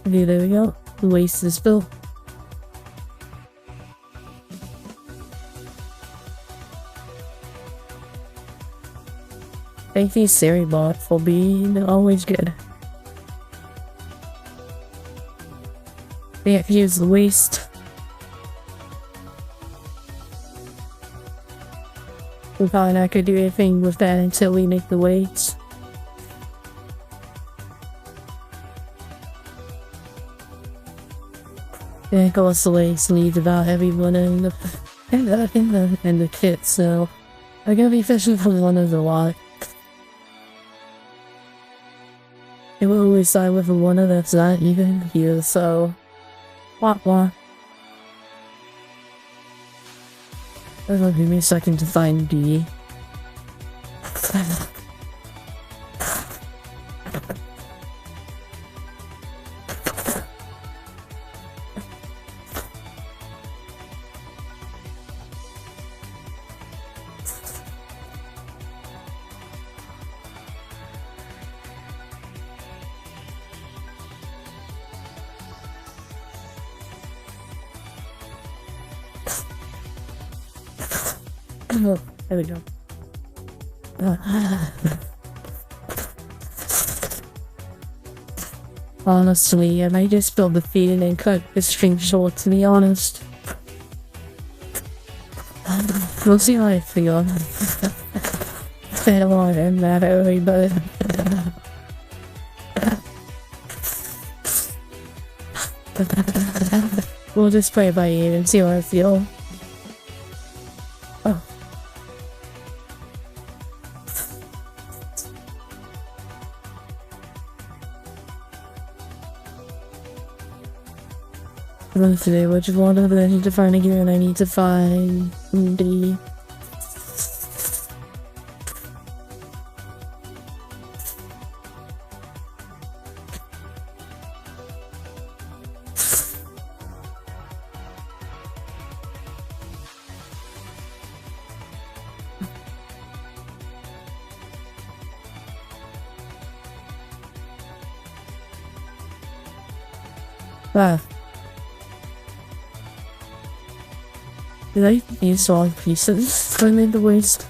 Okay, there we go. The waste is filled. Thank you, Seribot, for being always good. Yeah, use the waste. We probably not gonna do anything with that until we make the weights. Yeah, of course the waste needs about everyone in the kit, so I'm gonna be fishing for one of the lot. It will always side with one of that's not even here, so wah wah. It'll give me a second to find D. There we go. Honestly, I might just build the feed and cut the string short, to be honest. We'll see how I feel. I don't want to end that early, but... we'll just play it by ear and see how I feel. Oh. Today, which one of them I need to find again? I need to find D. Ah. Did I use all pieces when I made the waste?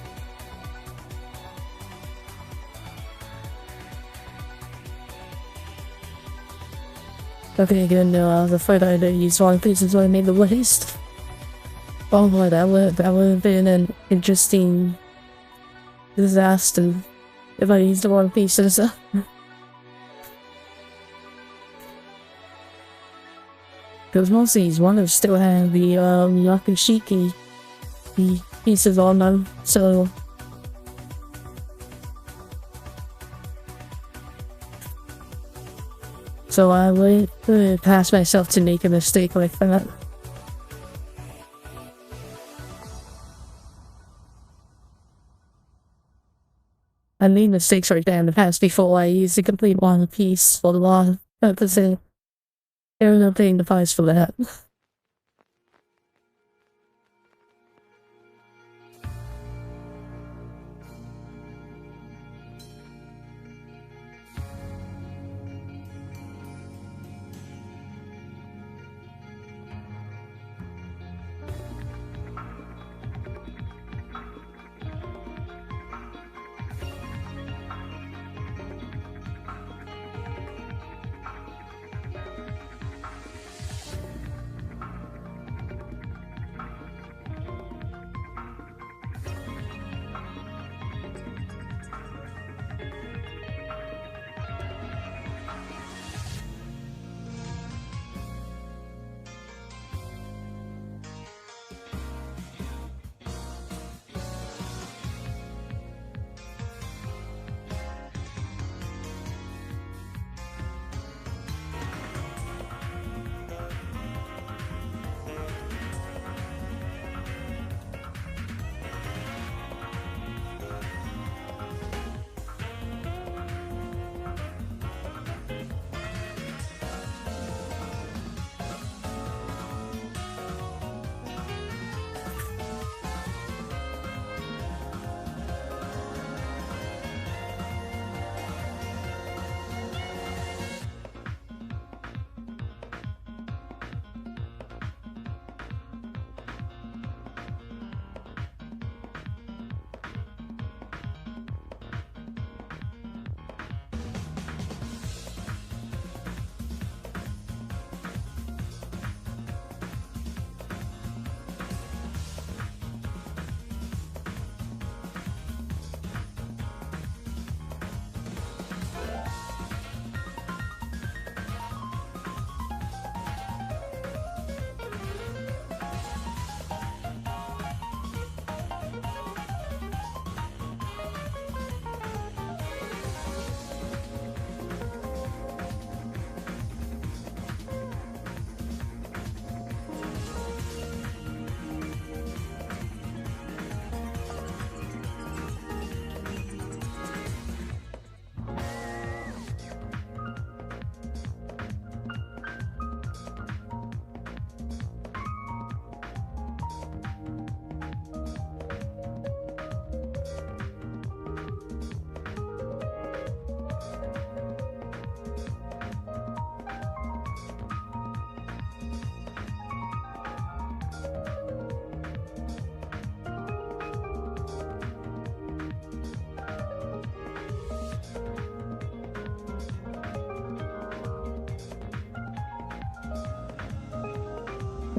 Okay, good. No, I was afraid I didn't use all pieces when I made the waste. Oh boy, that would have been an interesting disaster if I used the wrong pieces. Because most of these ones still have the Hyaku-Shiki the pieces on them, so... So I would pass myself to make a mistake like that. I made mistakes right there in the past before I used the complete one piece for the law purposes. There was no paying the price for that.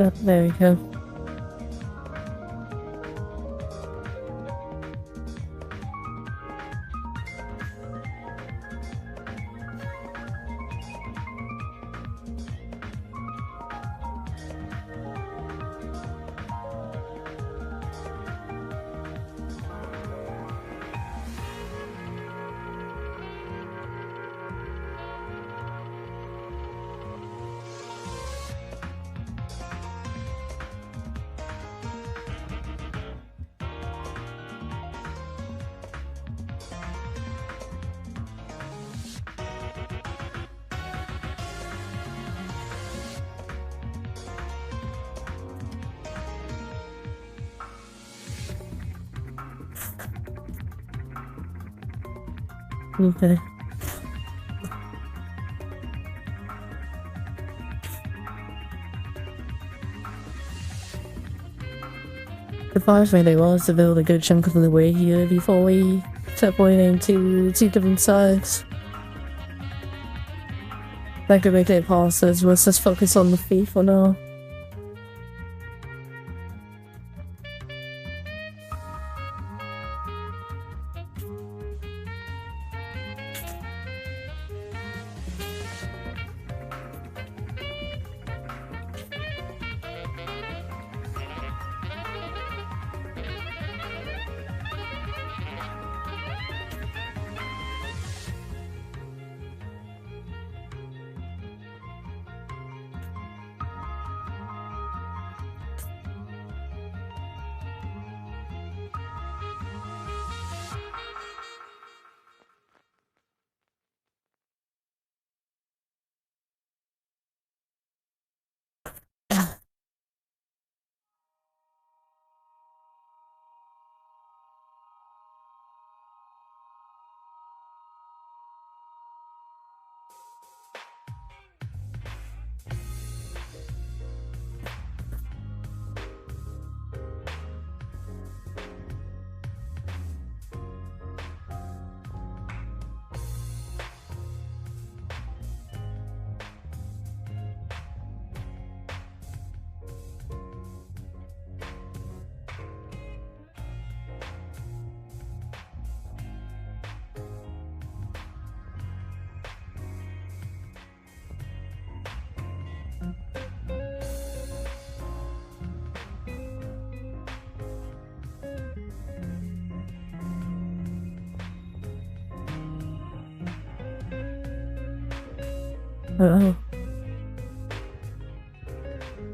Oh, there we go. Okay. The first way they was to build a good chunk of the way here before we separated into two different sides. That could make it possible. Let's just focus on the fee for now.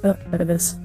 Oh, there it is.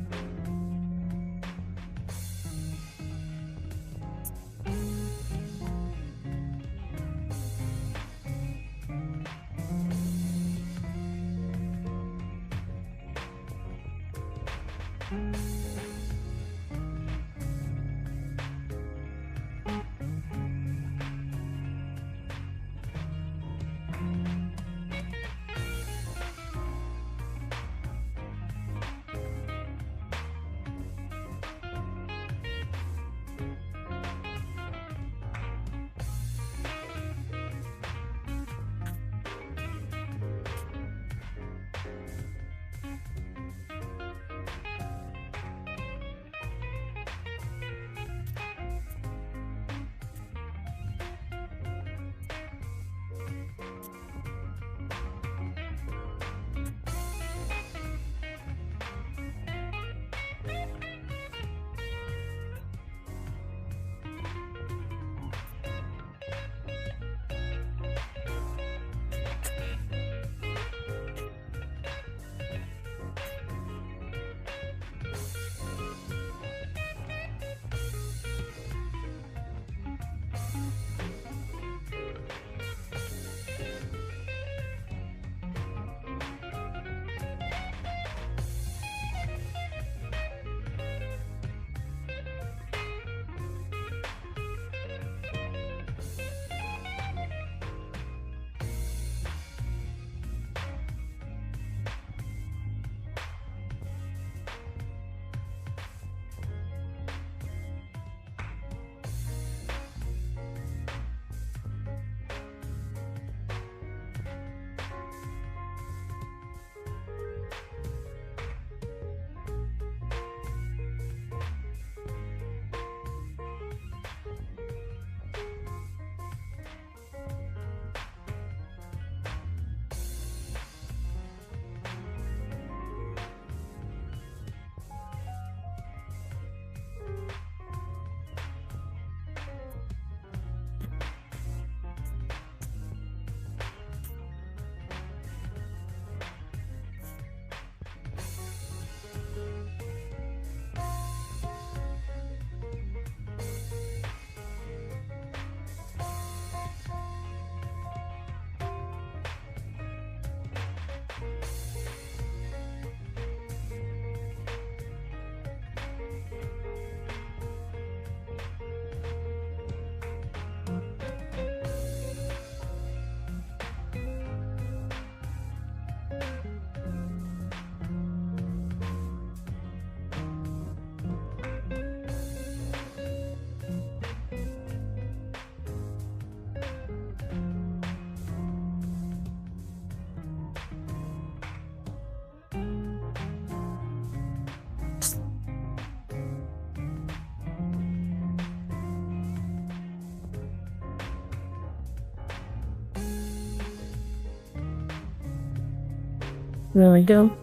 There we go.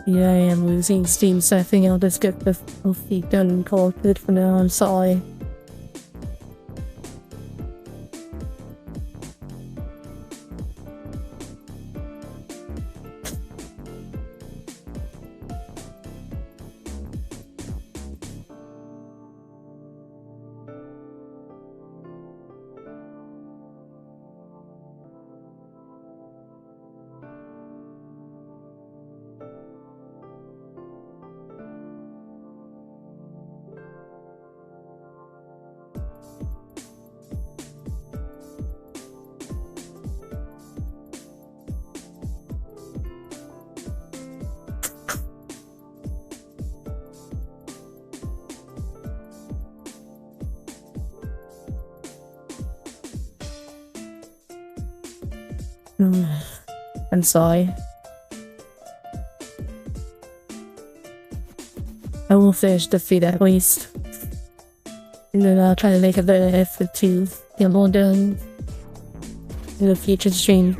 Yeah, I am losing steam, so I think I'll just get the full feet done and call it good for now. I'm sorry. I'm sorry. I will finish the feed at least. And then I'll try to make a better effort to get more done in the future stream.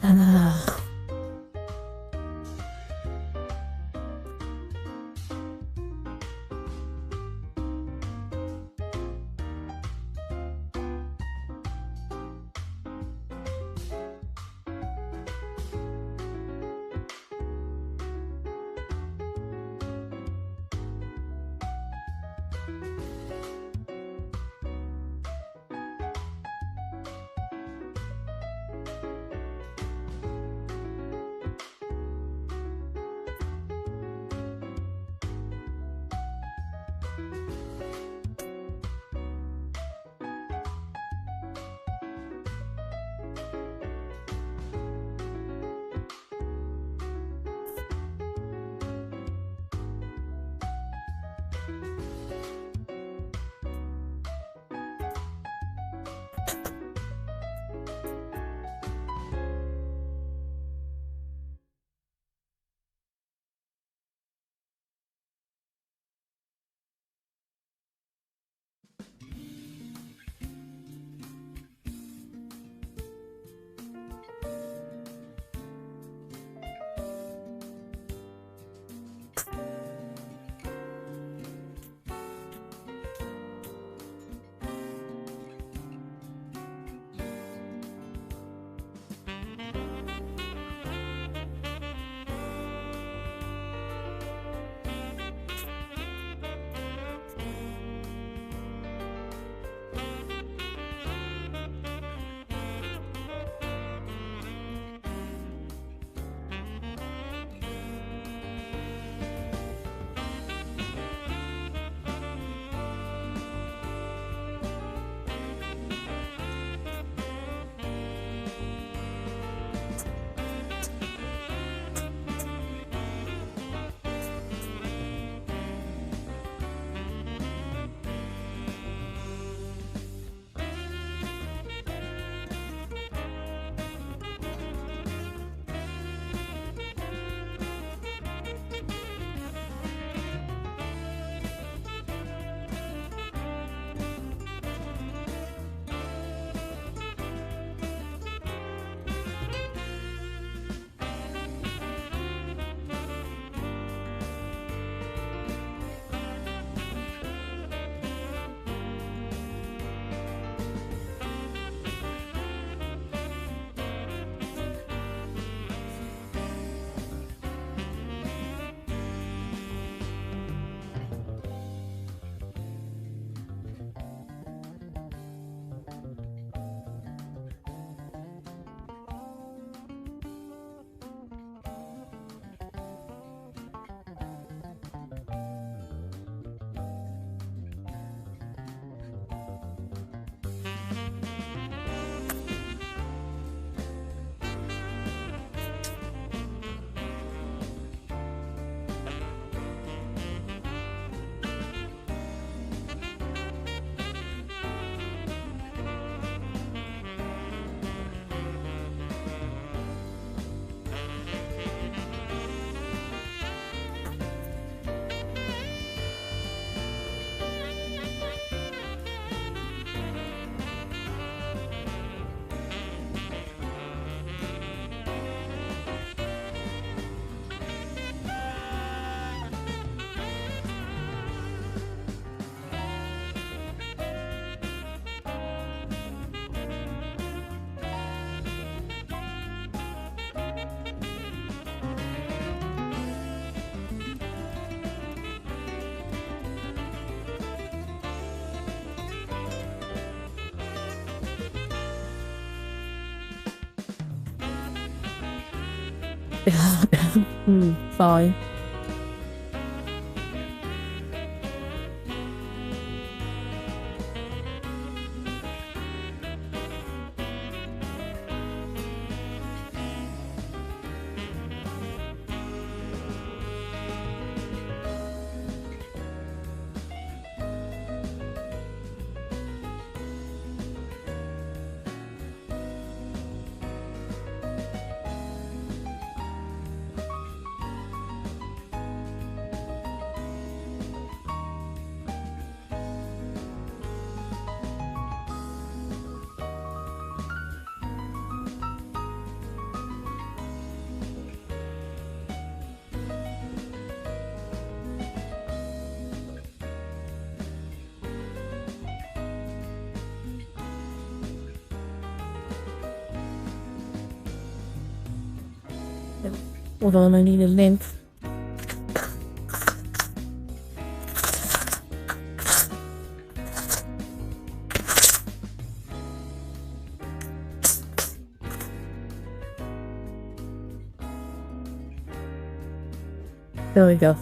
Ah. Fine. Hold on, I need a lint. There we go.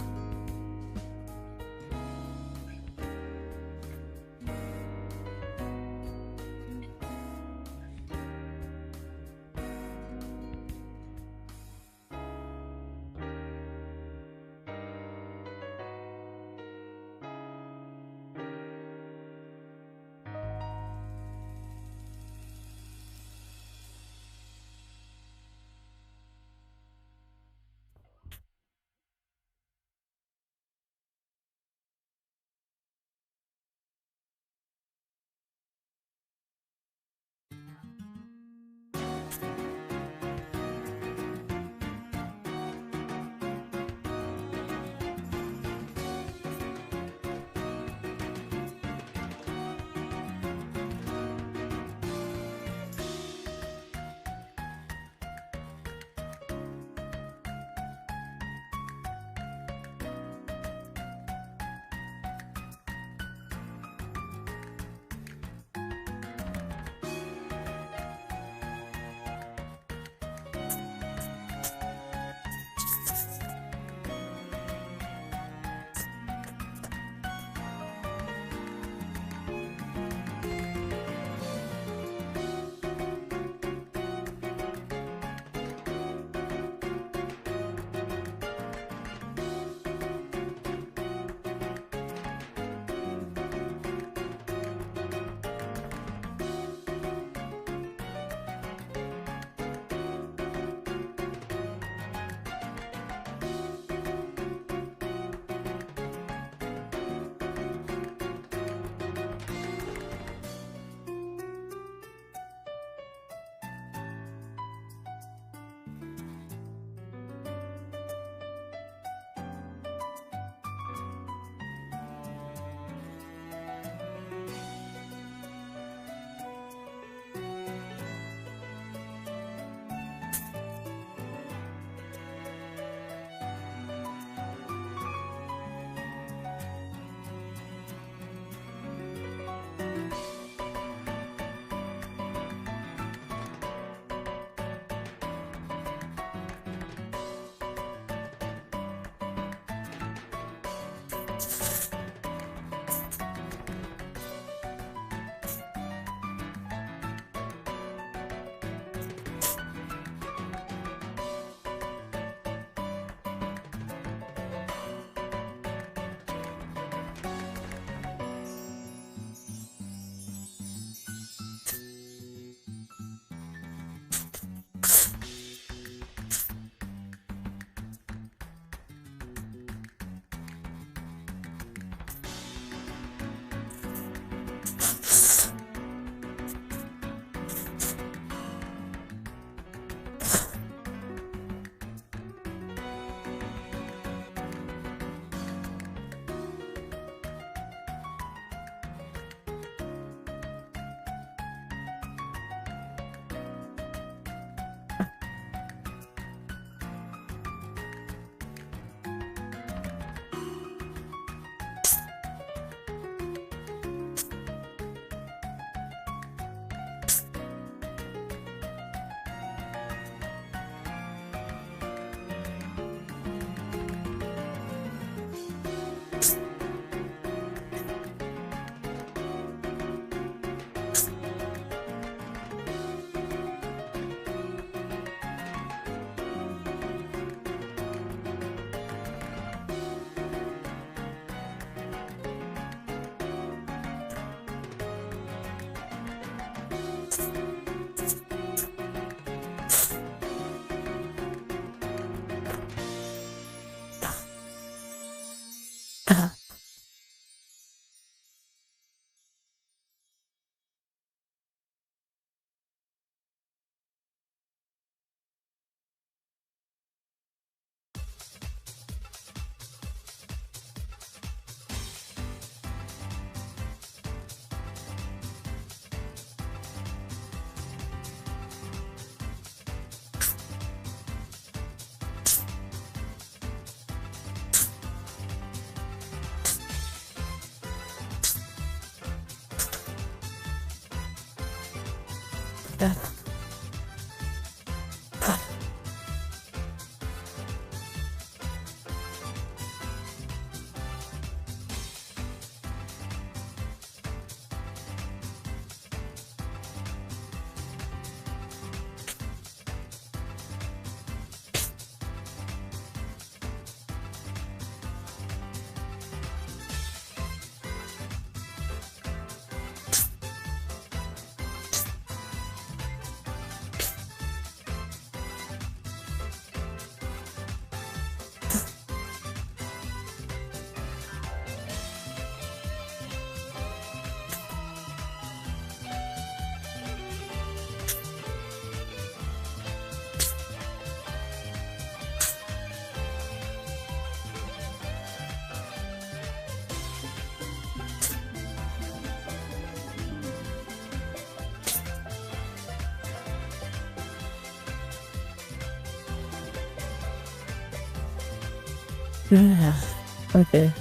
Yeah. Okay.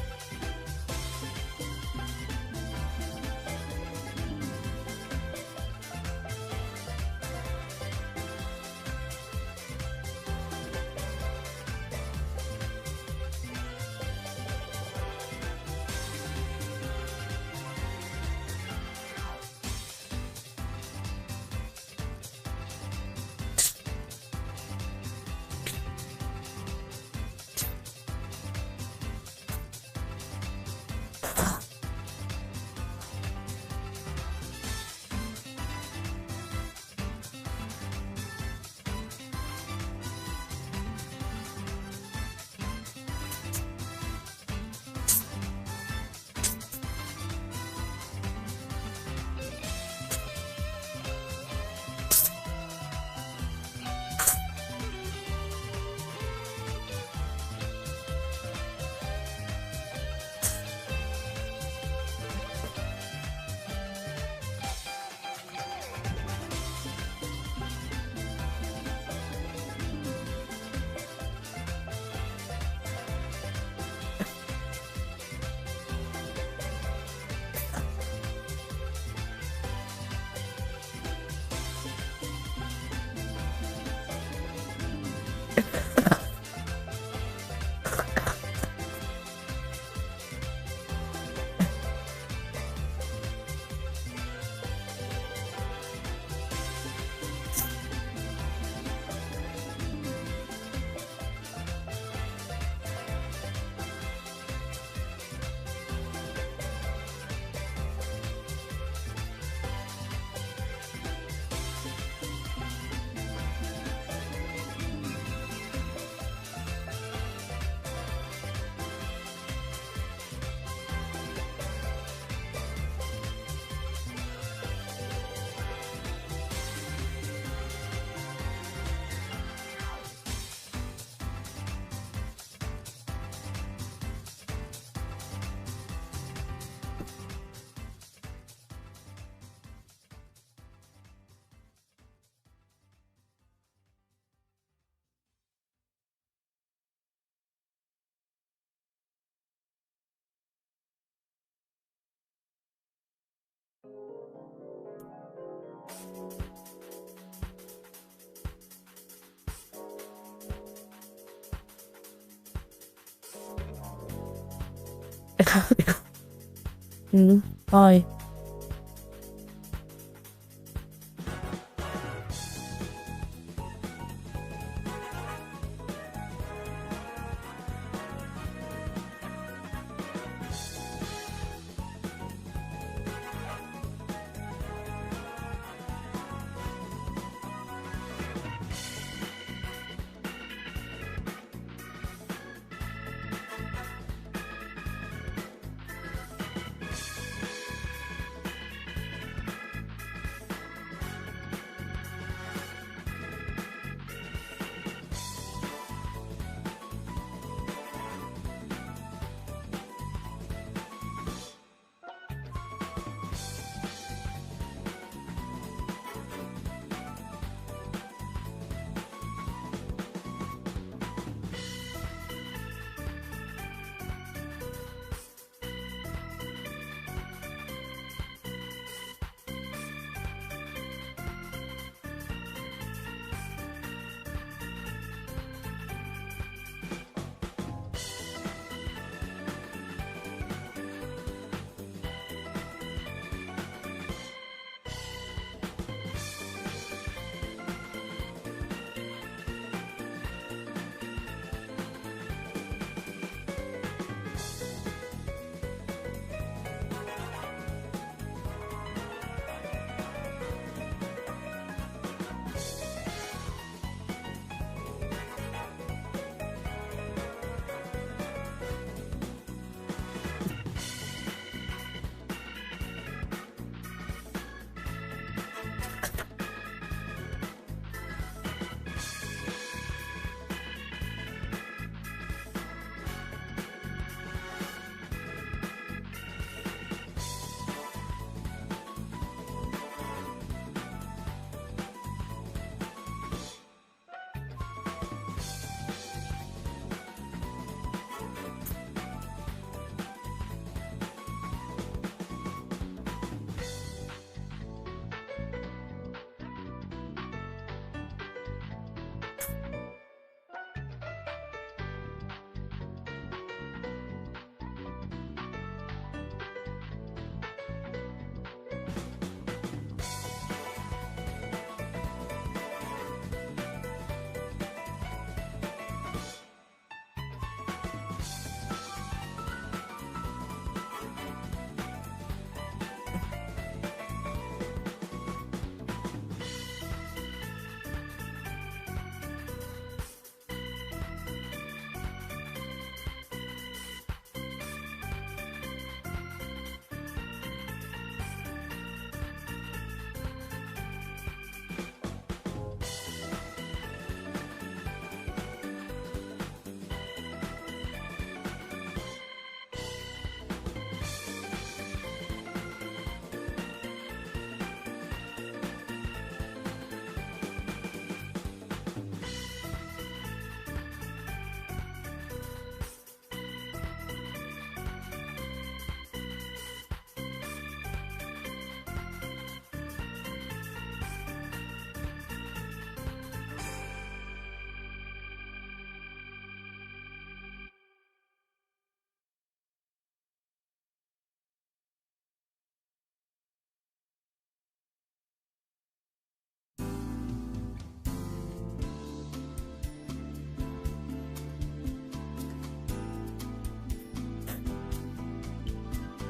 Hi.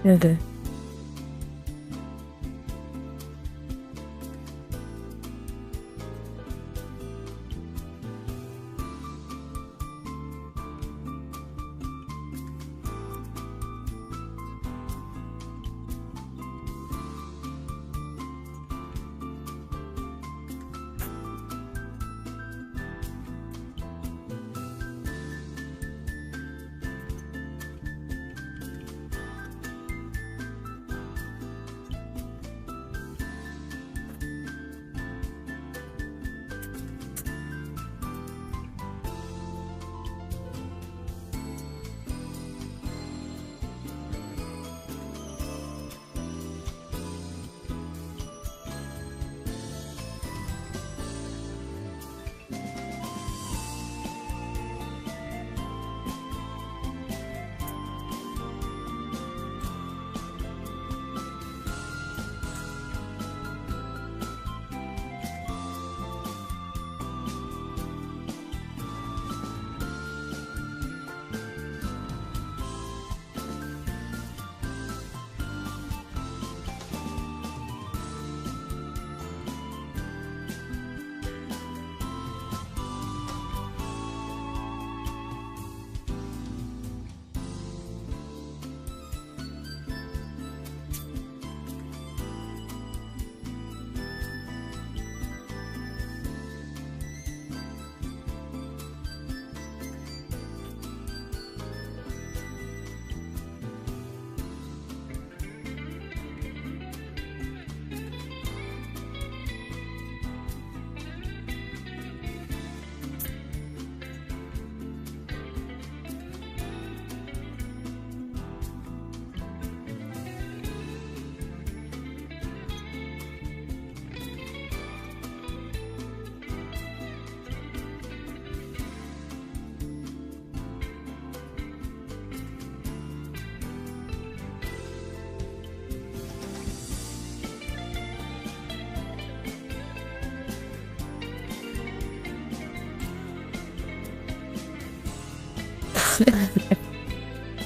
Okay.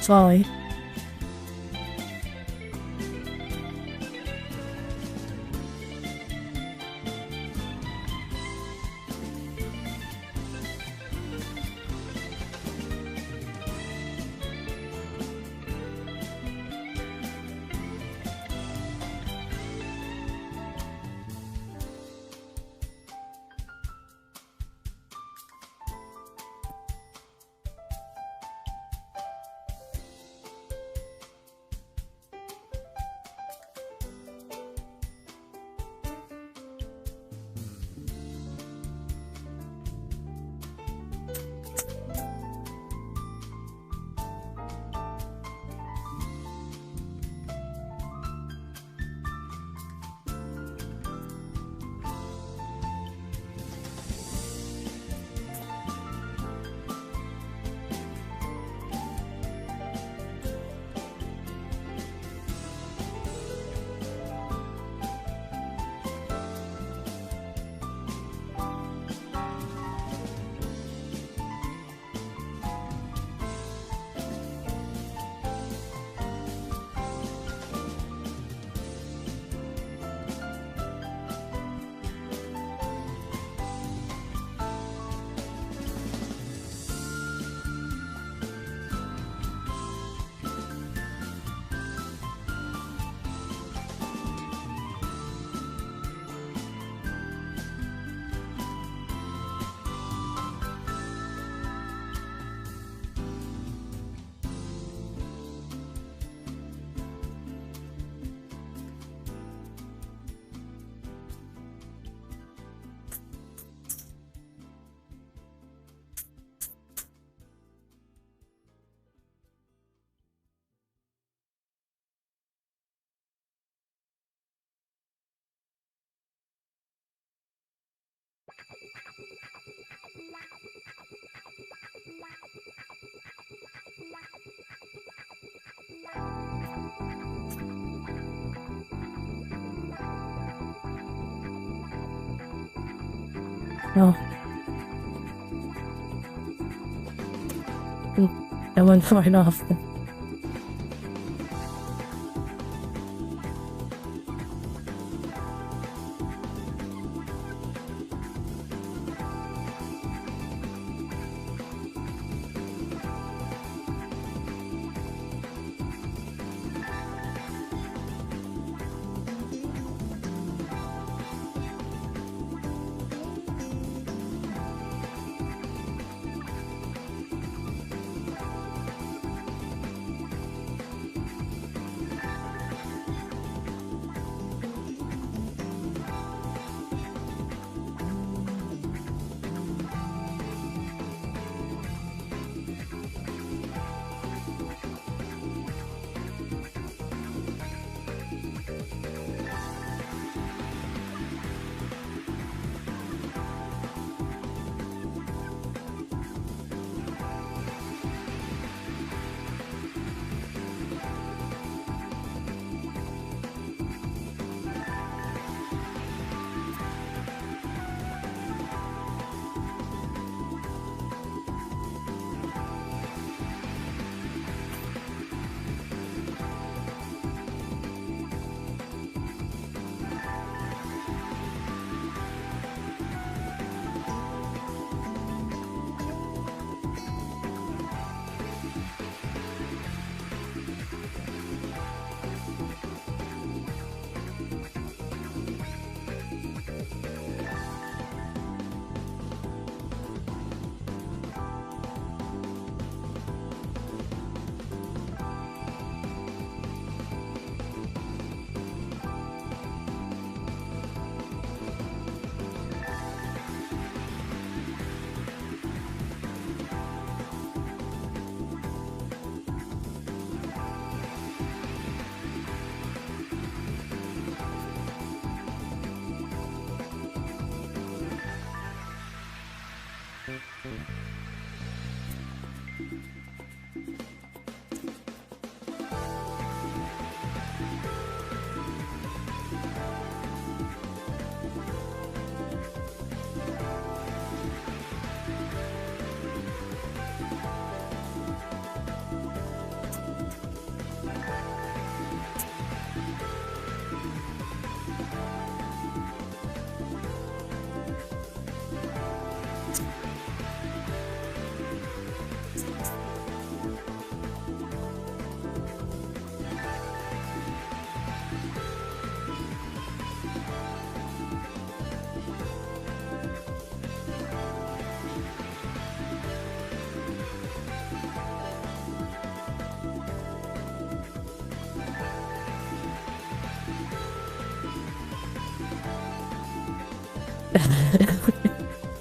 Sorry. No. That went far enough.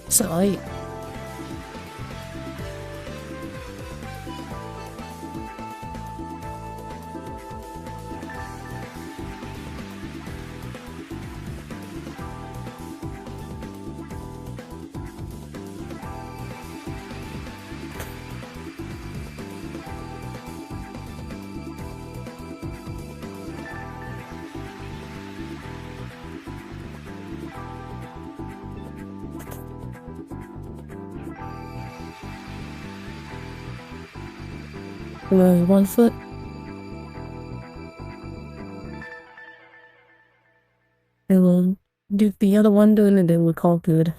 Sorry. One foot. And we'll do the other one doing it, then we'll call good.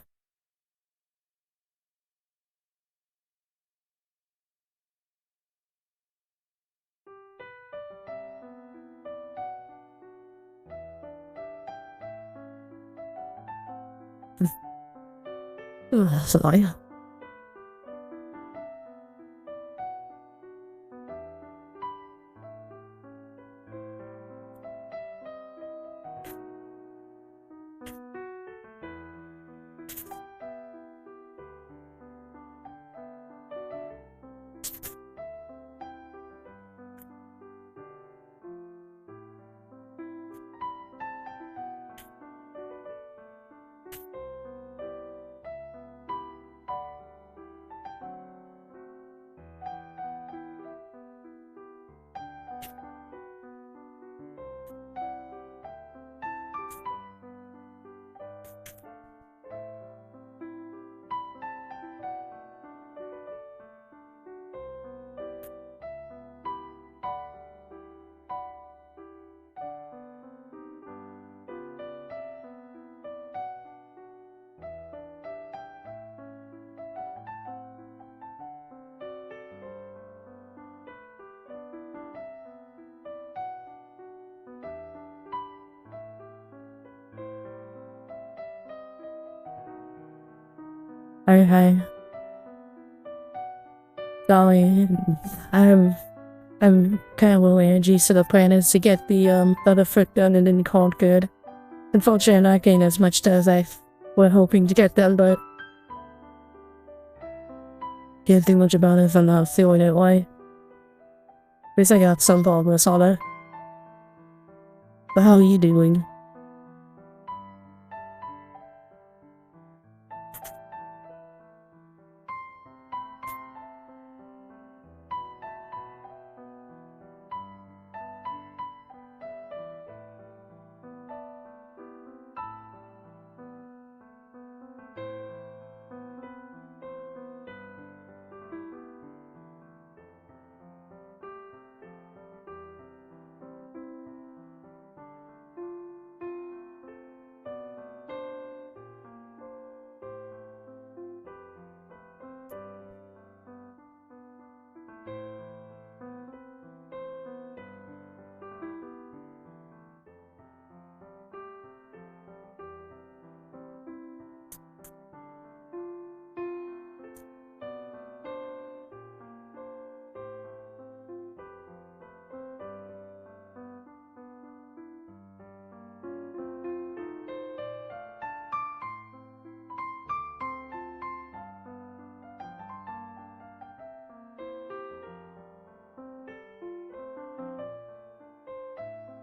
Sorry. Hi. Sorry. I'm kind of low energy, so the plan is to get the other foot done and then call it good. Unfortunately, I'm not getting as much done as I were hoping to get done, but can't think much about it if I'm not feeling it way. At least I got some progress on it. But how are you doing?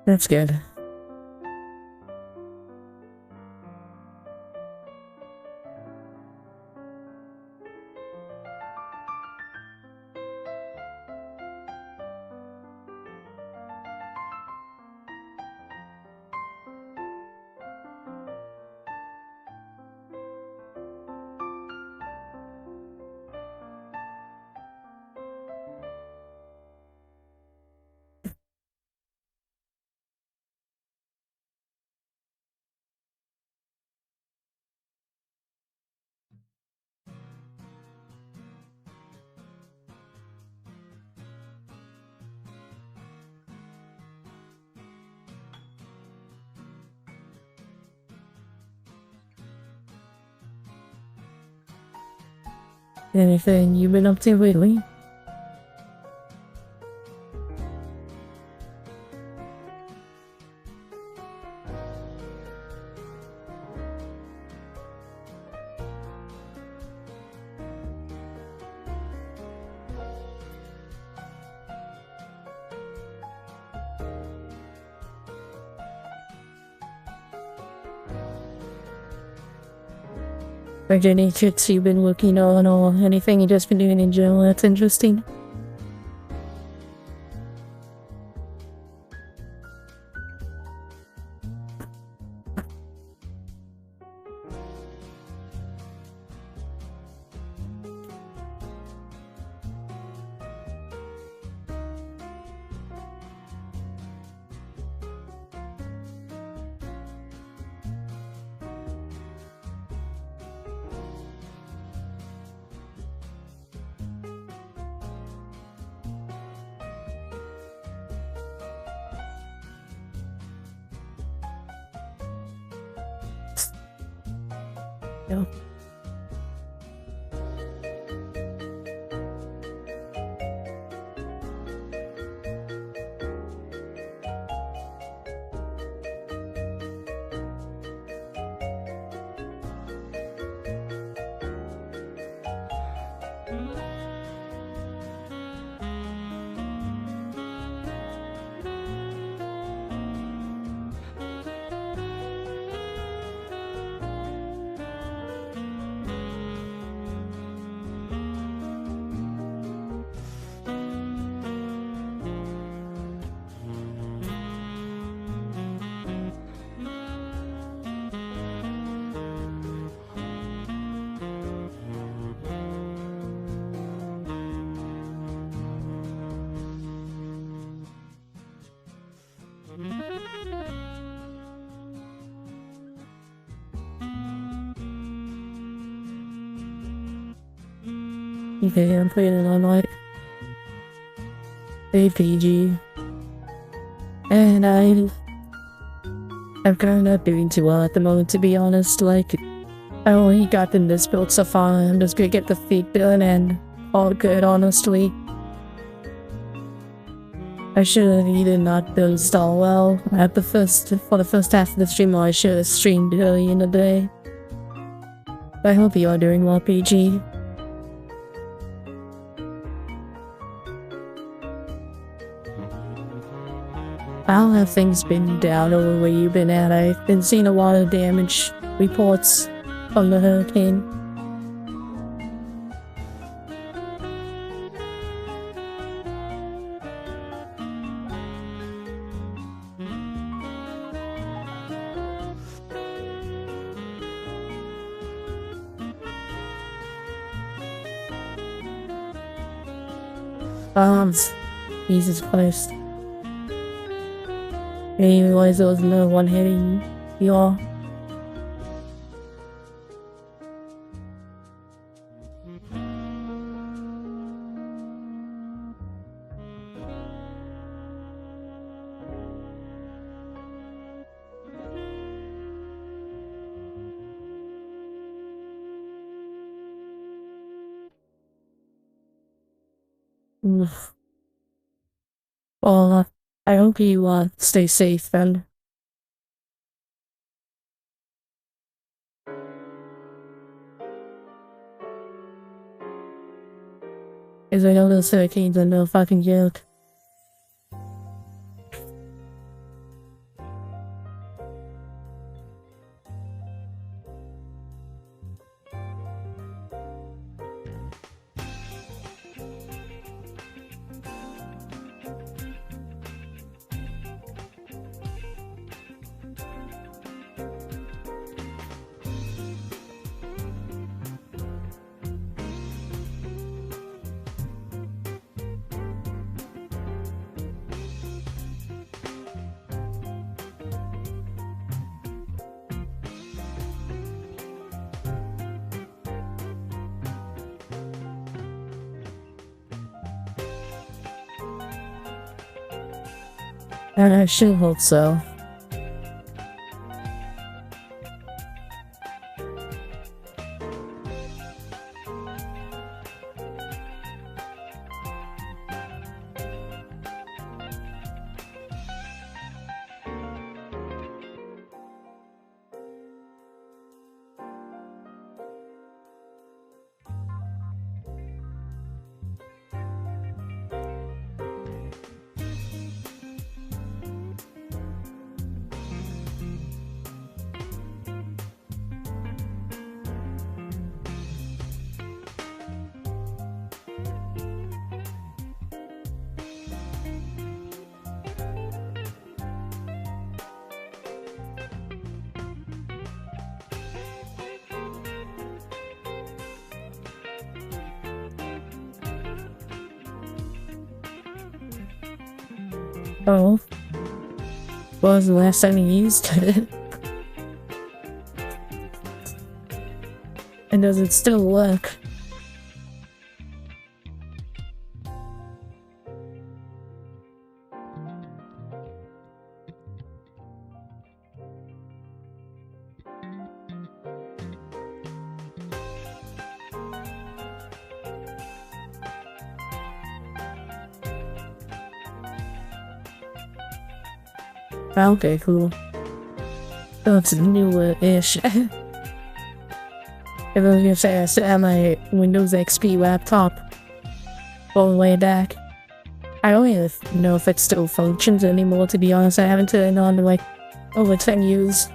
That's good. Anything you've been up to lately? Or any tricks you've been working on, or anything you've just been doing in general that's interesting? Yeah. Okay, I'm playing it on like APG, and I'm kind of not doing too well at the moment, to be honest. Like, I only gotten this build so far, and I'm just gonna get the feet done and all good, honestly. I should have either not done stall well at the for the first half of the stream, or I should have streamed early in the day. I hope you are doing well, PG. How have things been down over where you've been at? I've been seeing a lot of damage reports from the hurricane. Jesus Christ. I didn't realize there was another one hitting y'all. Well, I hope you stay safe then. Cause I know those hurricanes are no fucking joke. I should hope so. Oh. What was the last time you used it? And does it still work? Okay, cool. That's newer-ish. If I was gonna say I still have my Windows XP laptop all the way back. I don't even know if it still functions anymore, to be honest. I haven't turned it on in like over 10 years.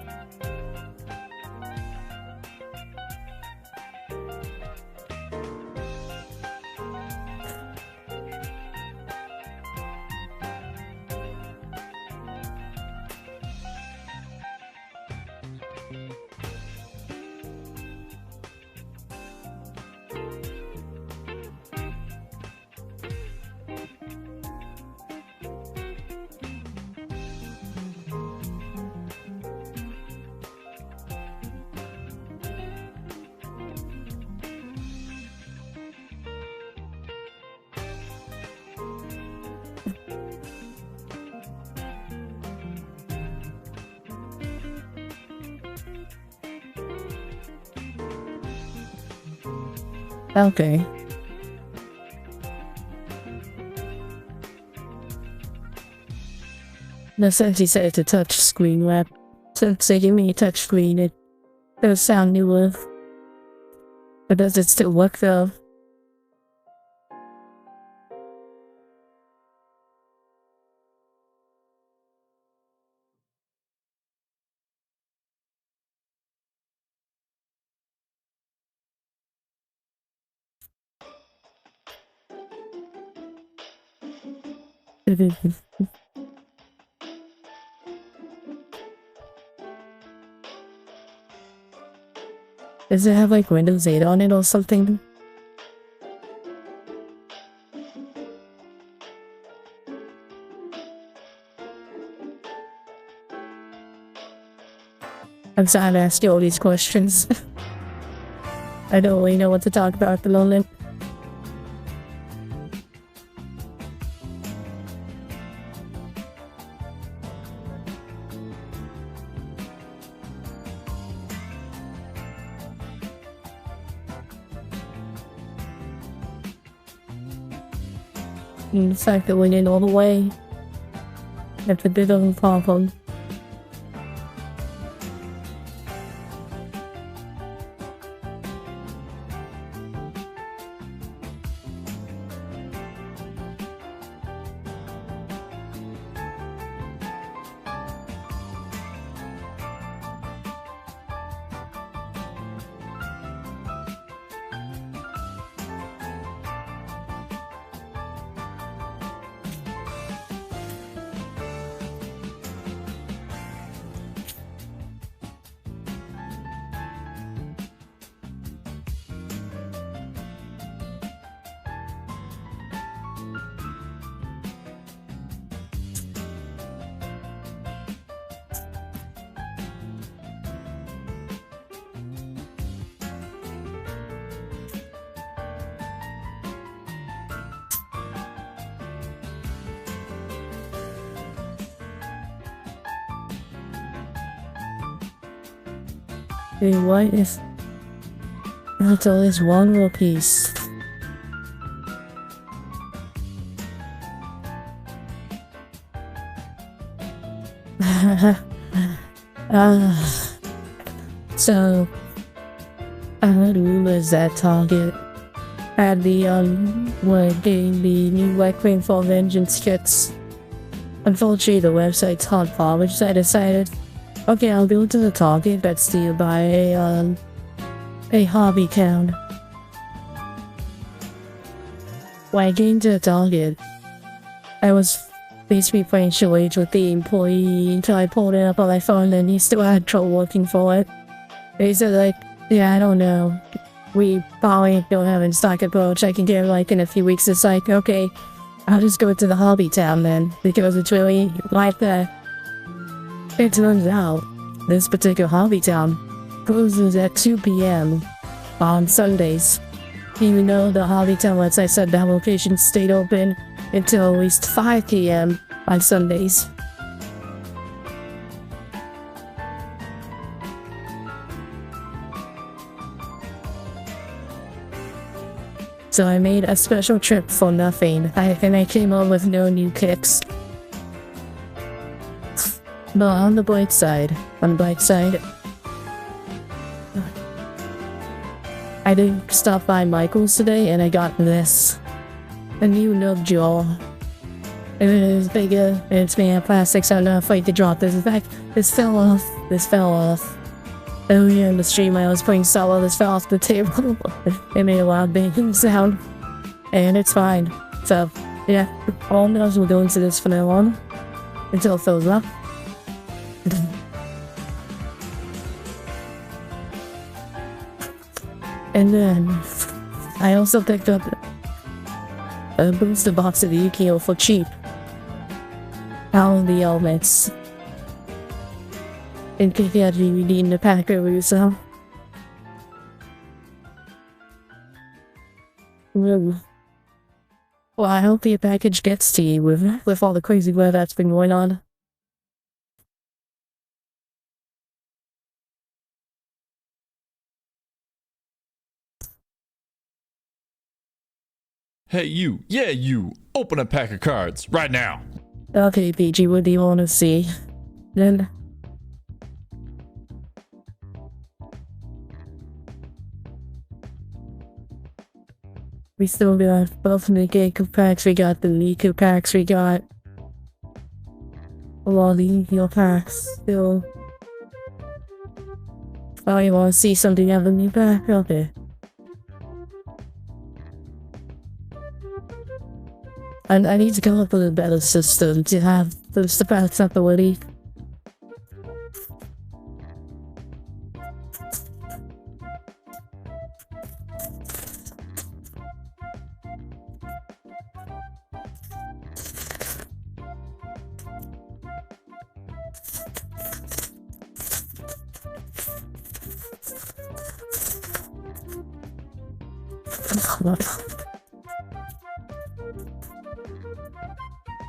Okay. No, since you said it's a touch screen web, since they give me a touch screen, it does sound newer. But does it still work though? Does it have like Windows 8 on it or something? I'm sorry to ask you all these questions. I don't really know what to talk about at the moment. And the fact that we didn't all the way, that's a bit of a problem. Hey, what if that's always one little piece? So rumors that Target had the were getting the new White Rainfall Vengeance kits. Unfortunately, the website's hot garbage, so I decided, okay, I'll go to the Target that's nearby a hobby town. When I came to the Target, I was basically playing charades with the employee until I pulled it up on my phone and he still had trouble looking for it. He said like, yeah, I don't know. We probably don't have in stock at Boach. I can get it like in a few weeks. It's like, okay, I'll just go to the hobby town then, because it's really like that. It turns out, this particular hobby town closes at 2 p.m. on Sundays, even though the hobby town website said that location stayed open until at least 5 p.m. on Sundays. So I made a special trip for nothing, and I came up with no new kicks. But on the bright side, I did stop by Michael's today and I got this. A new nub jaw. It is bigger, and it's made of plastic, so I'm not afraid to drop this. In fact, this fell off. Earlier in the stream I was playing solo, this fell off the table. It made a loud banging sound. And it's fine. So, yeah, all nubs will go into this from now on. Until it fills up. And then, I also picked up a booster box of the Yukio for cheap. All of the elements. In case you had DVD in the pack over so. Well, I hope your package gets to you with all the crazy weather that's been going on. Hey you, yeah you, open a pack of cards, right now. Okay, PG, what do you want to see? Then... we still got both the Hyaku packs, we got the Miku packs, we got a lot of the Yu-Gi-Oh packs still. Oh, you want to see something out of the new pack? Okay. And I need to come up with a better system to have those packs ability.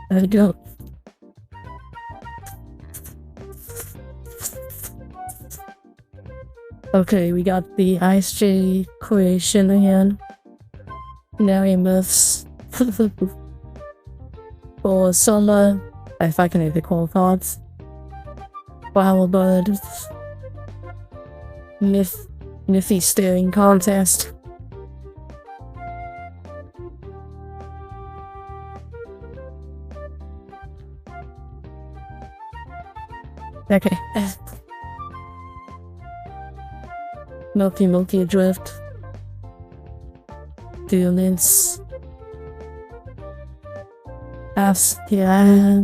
There we go. Okay, we got the Ice J creation again. Now he moves for summer, if I can even call cards. Flowerbird. Nifty staring contest. Okay. Milky Adrift. Demons. Yeah.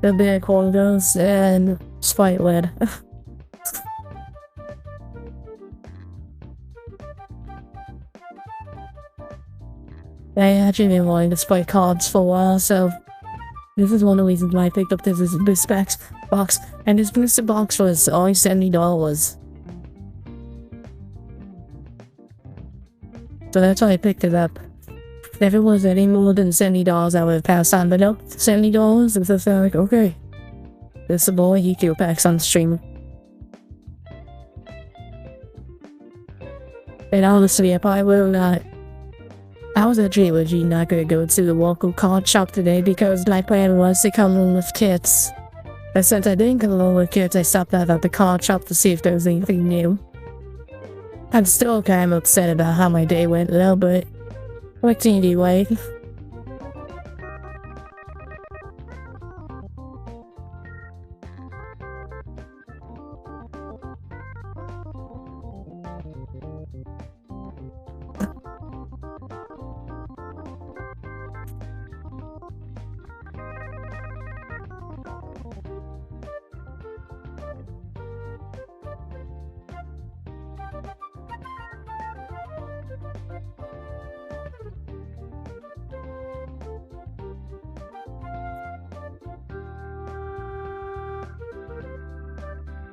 The big corners and Spite Lead. I actually been wanting to spike cards for a while, so this is one of the reasons why I picked up this booster box, and this booster box was only $70. So that's why I picked it up. If it was any more than $70, I would have passed on, but no, $70, and so I like, okay. There's some more Yu-Gi-Oh packs on stream. And honestly, if I will not... I was actually legit not gonna go to the local card shop today because my plan was to come in with kits. But since I didn't come in with kits, I stopped out at the card shop to see if there was anything new. I'm still kind of upset about how my day went though, but what's anyway?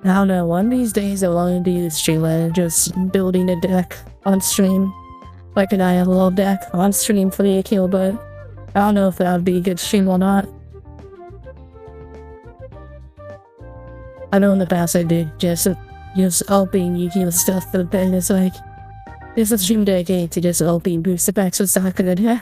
I don't know, one of these days I want to do this stream and just building a deck on stream. Like, and I have a little deck on stream for the kill, but I don't know if that would be a good stream or not. I know in the past I did just opening Yu-Gi-Oh stuff, but then it's like, there's a stream dedicated to just opening booster packs and stuff like that, yeah.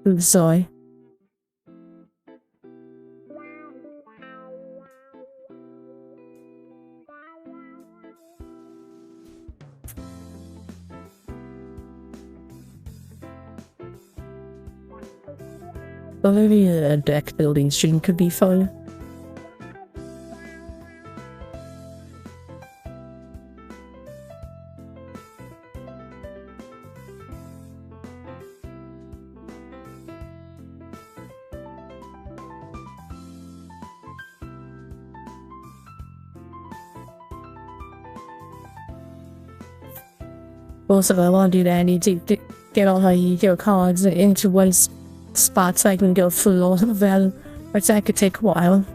I'm sorry. But maybe a deck building stream could be fun. Also, I want to do that. I need to get all my Yu-Gi-Oh cards into one spot so I can go through all of them, which that could take a while.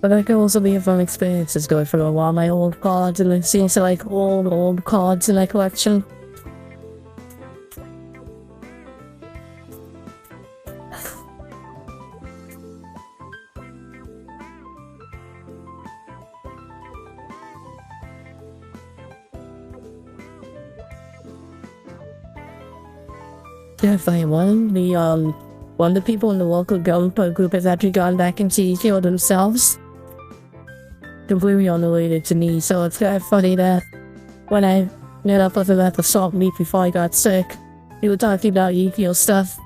But that could also be a fun experience, just going through a lot of my old cards and then seeing some like old cards in my collection. Definitely one of the people in the local gunpowder group has actually gone back into Yu-Gi-Oh themselves. Completely unrelated to me, so it's kind of funny that when I met up with him at the salt meet before I got sick, we were talking about Yu-Gi-Oh stuff.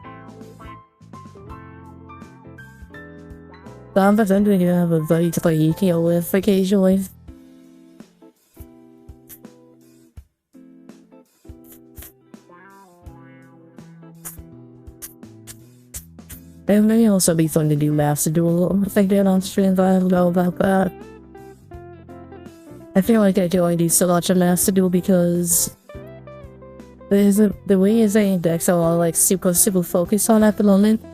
So I'm pretending to have a buddy to play Yu-Gi-Oh with occasionally. It may also be fun to do Master Duel. I think they're on stream, but I don't know about that. I feel like I can only do so much of Master Duel because the way is index are all like super focused on at the moment.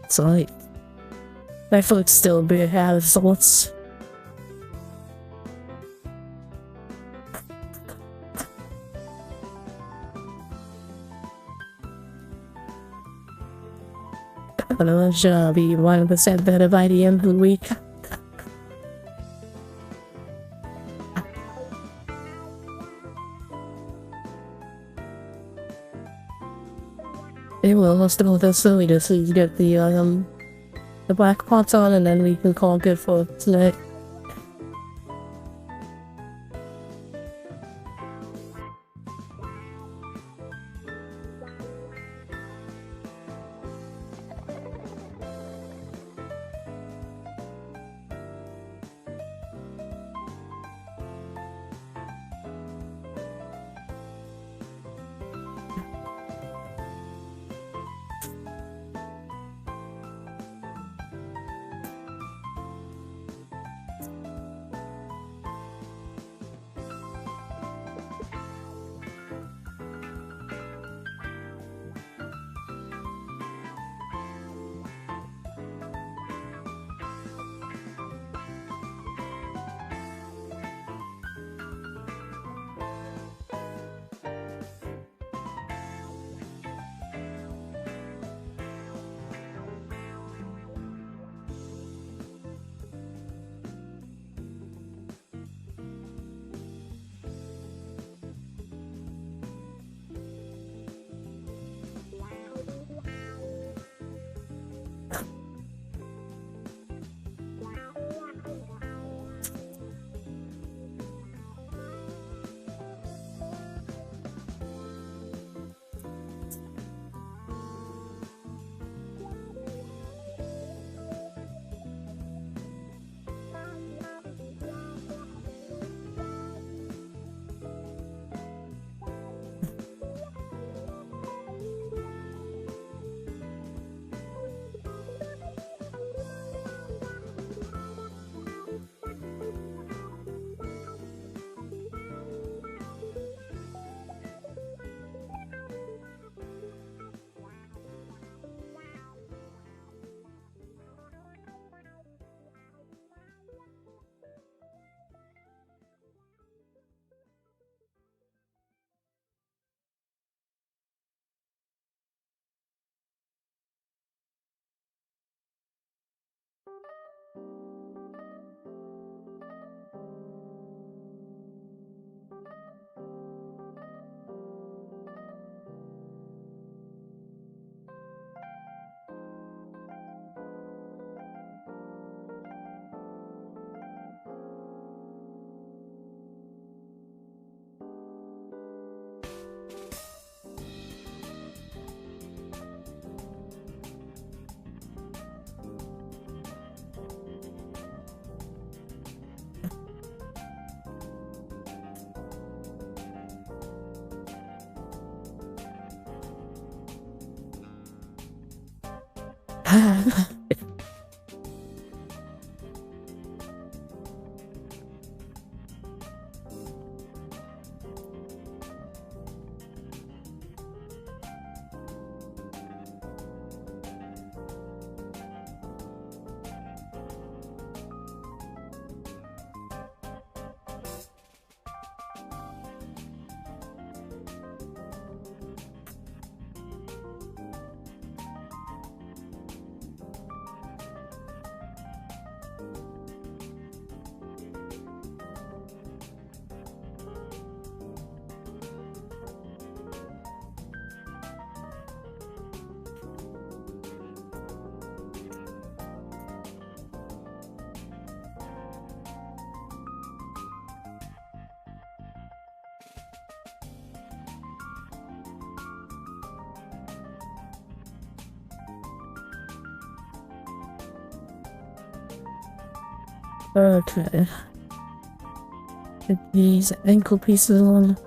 So like, my foot's still a bit out of sorts. But I'm sure I'll be 1% better by the end of the week. It will still this silly to so you get the black pots on and then we can call it good for tonight. Okay. Put these ankle pieces on.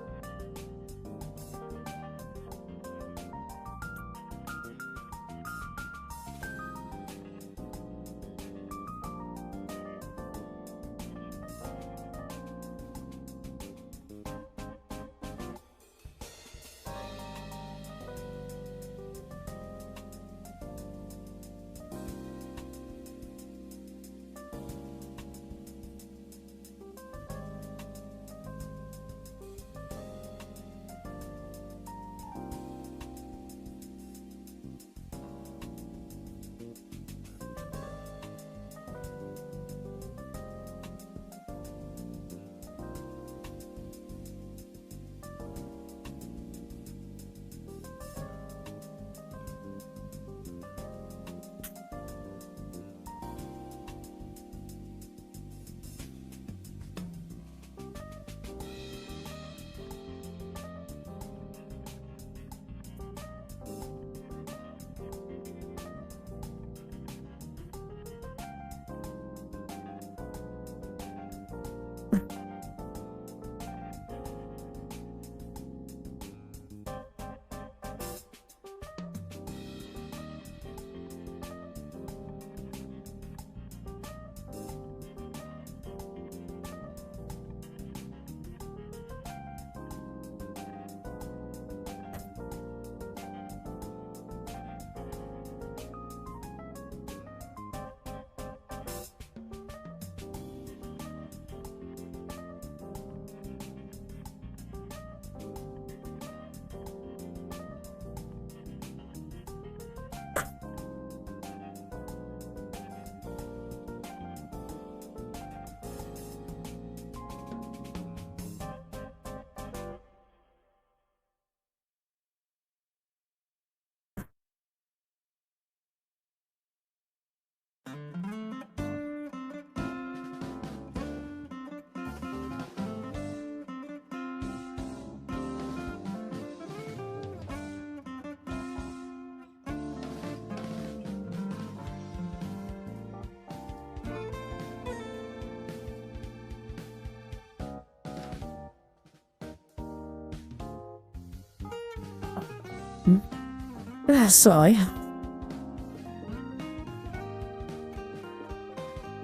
Sorry.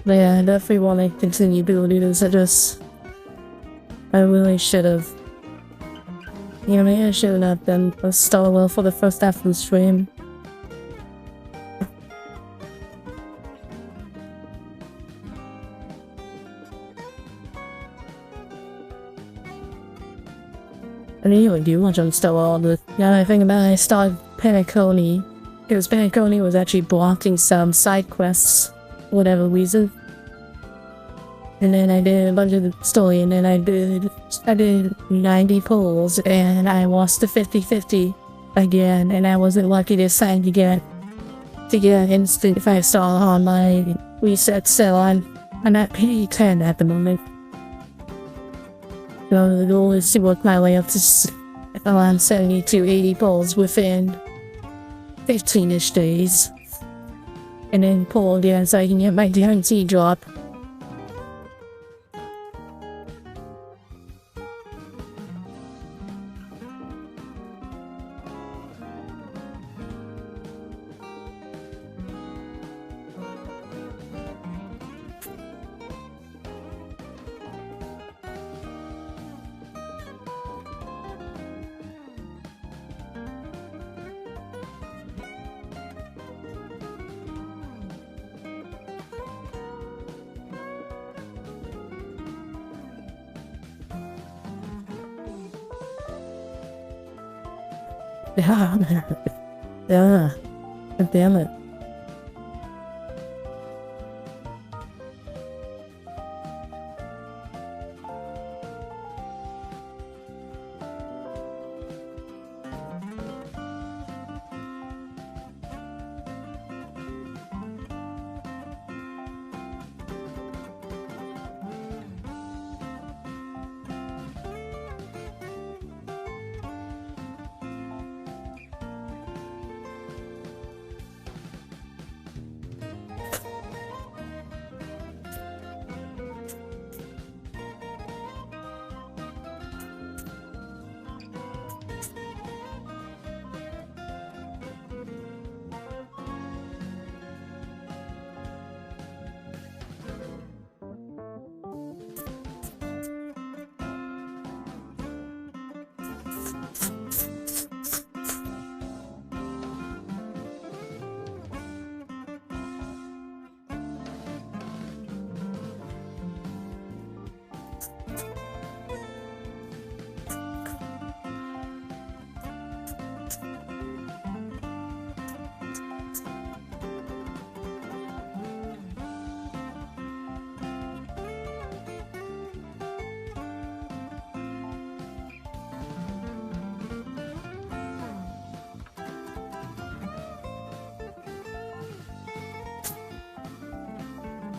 But yeah, I definitely want to continue building this. I really should have. You know, maybe I should have done a start well for the first half of the stream. I really do want to start all the. Now I think about it, I started Penacony. Because Penacony was actually blocking some side quests whatever reason. And then I did a bunch of the story, and then I did 90 polls, and I lost to 50-50 again, and I wasn't lucky this time to get instant 5-star on my reset, so I'm at P10 at the moment. So the goal is to work my way up to around 70 to 80 polls within 15-ish days. And then poll again so I can get my guarantee drop. Yeah. Damn it.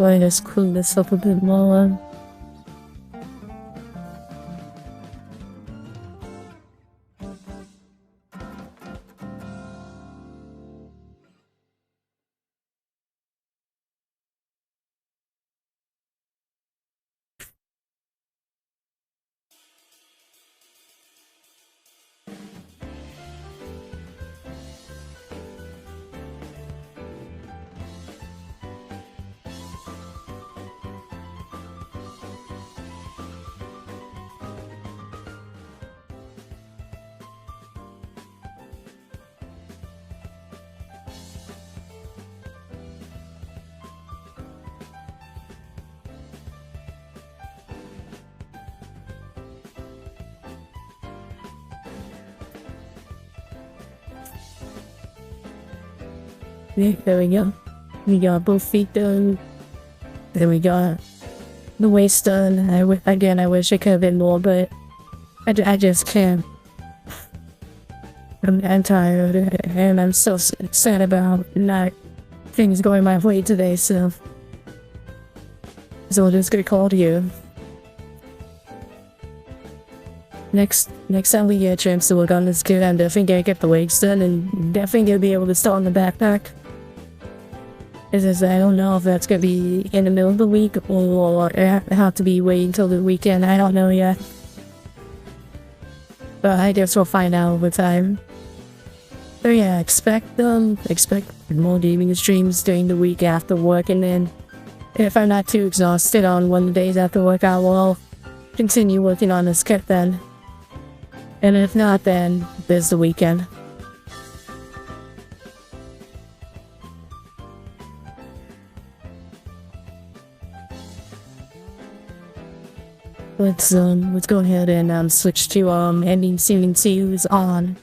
Let's cool this up a bit more. Yeah, there we go. We got both feet done. Then we got the waist done. Again, I wish I could have been more, but I just can't. I'm tired, and I'm so sad about not things going my way today, so I'll just get called you. Next time we get a chance to work on this kid, I'm definitely gonna get the legs done, and definitely gonna be able to start on the backpack. It's just, I don't know if that's gonna be in the middle of the week or have to be waiting until the weekend. I don't know yet. But I guess we'll find out over time. So yeah, expect more gaming streams during the week after work, and then if I'm not too exhausted on one of the days after work, I will continue working on this kit then. And if not, then there's the weekend. Let's go ahead and switch to ending season 2's on.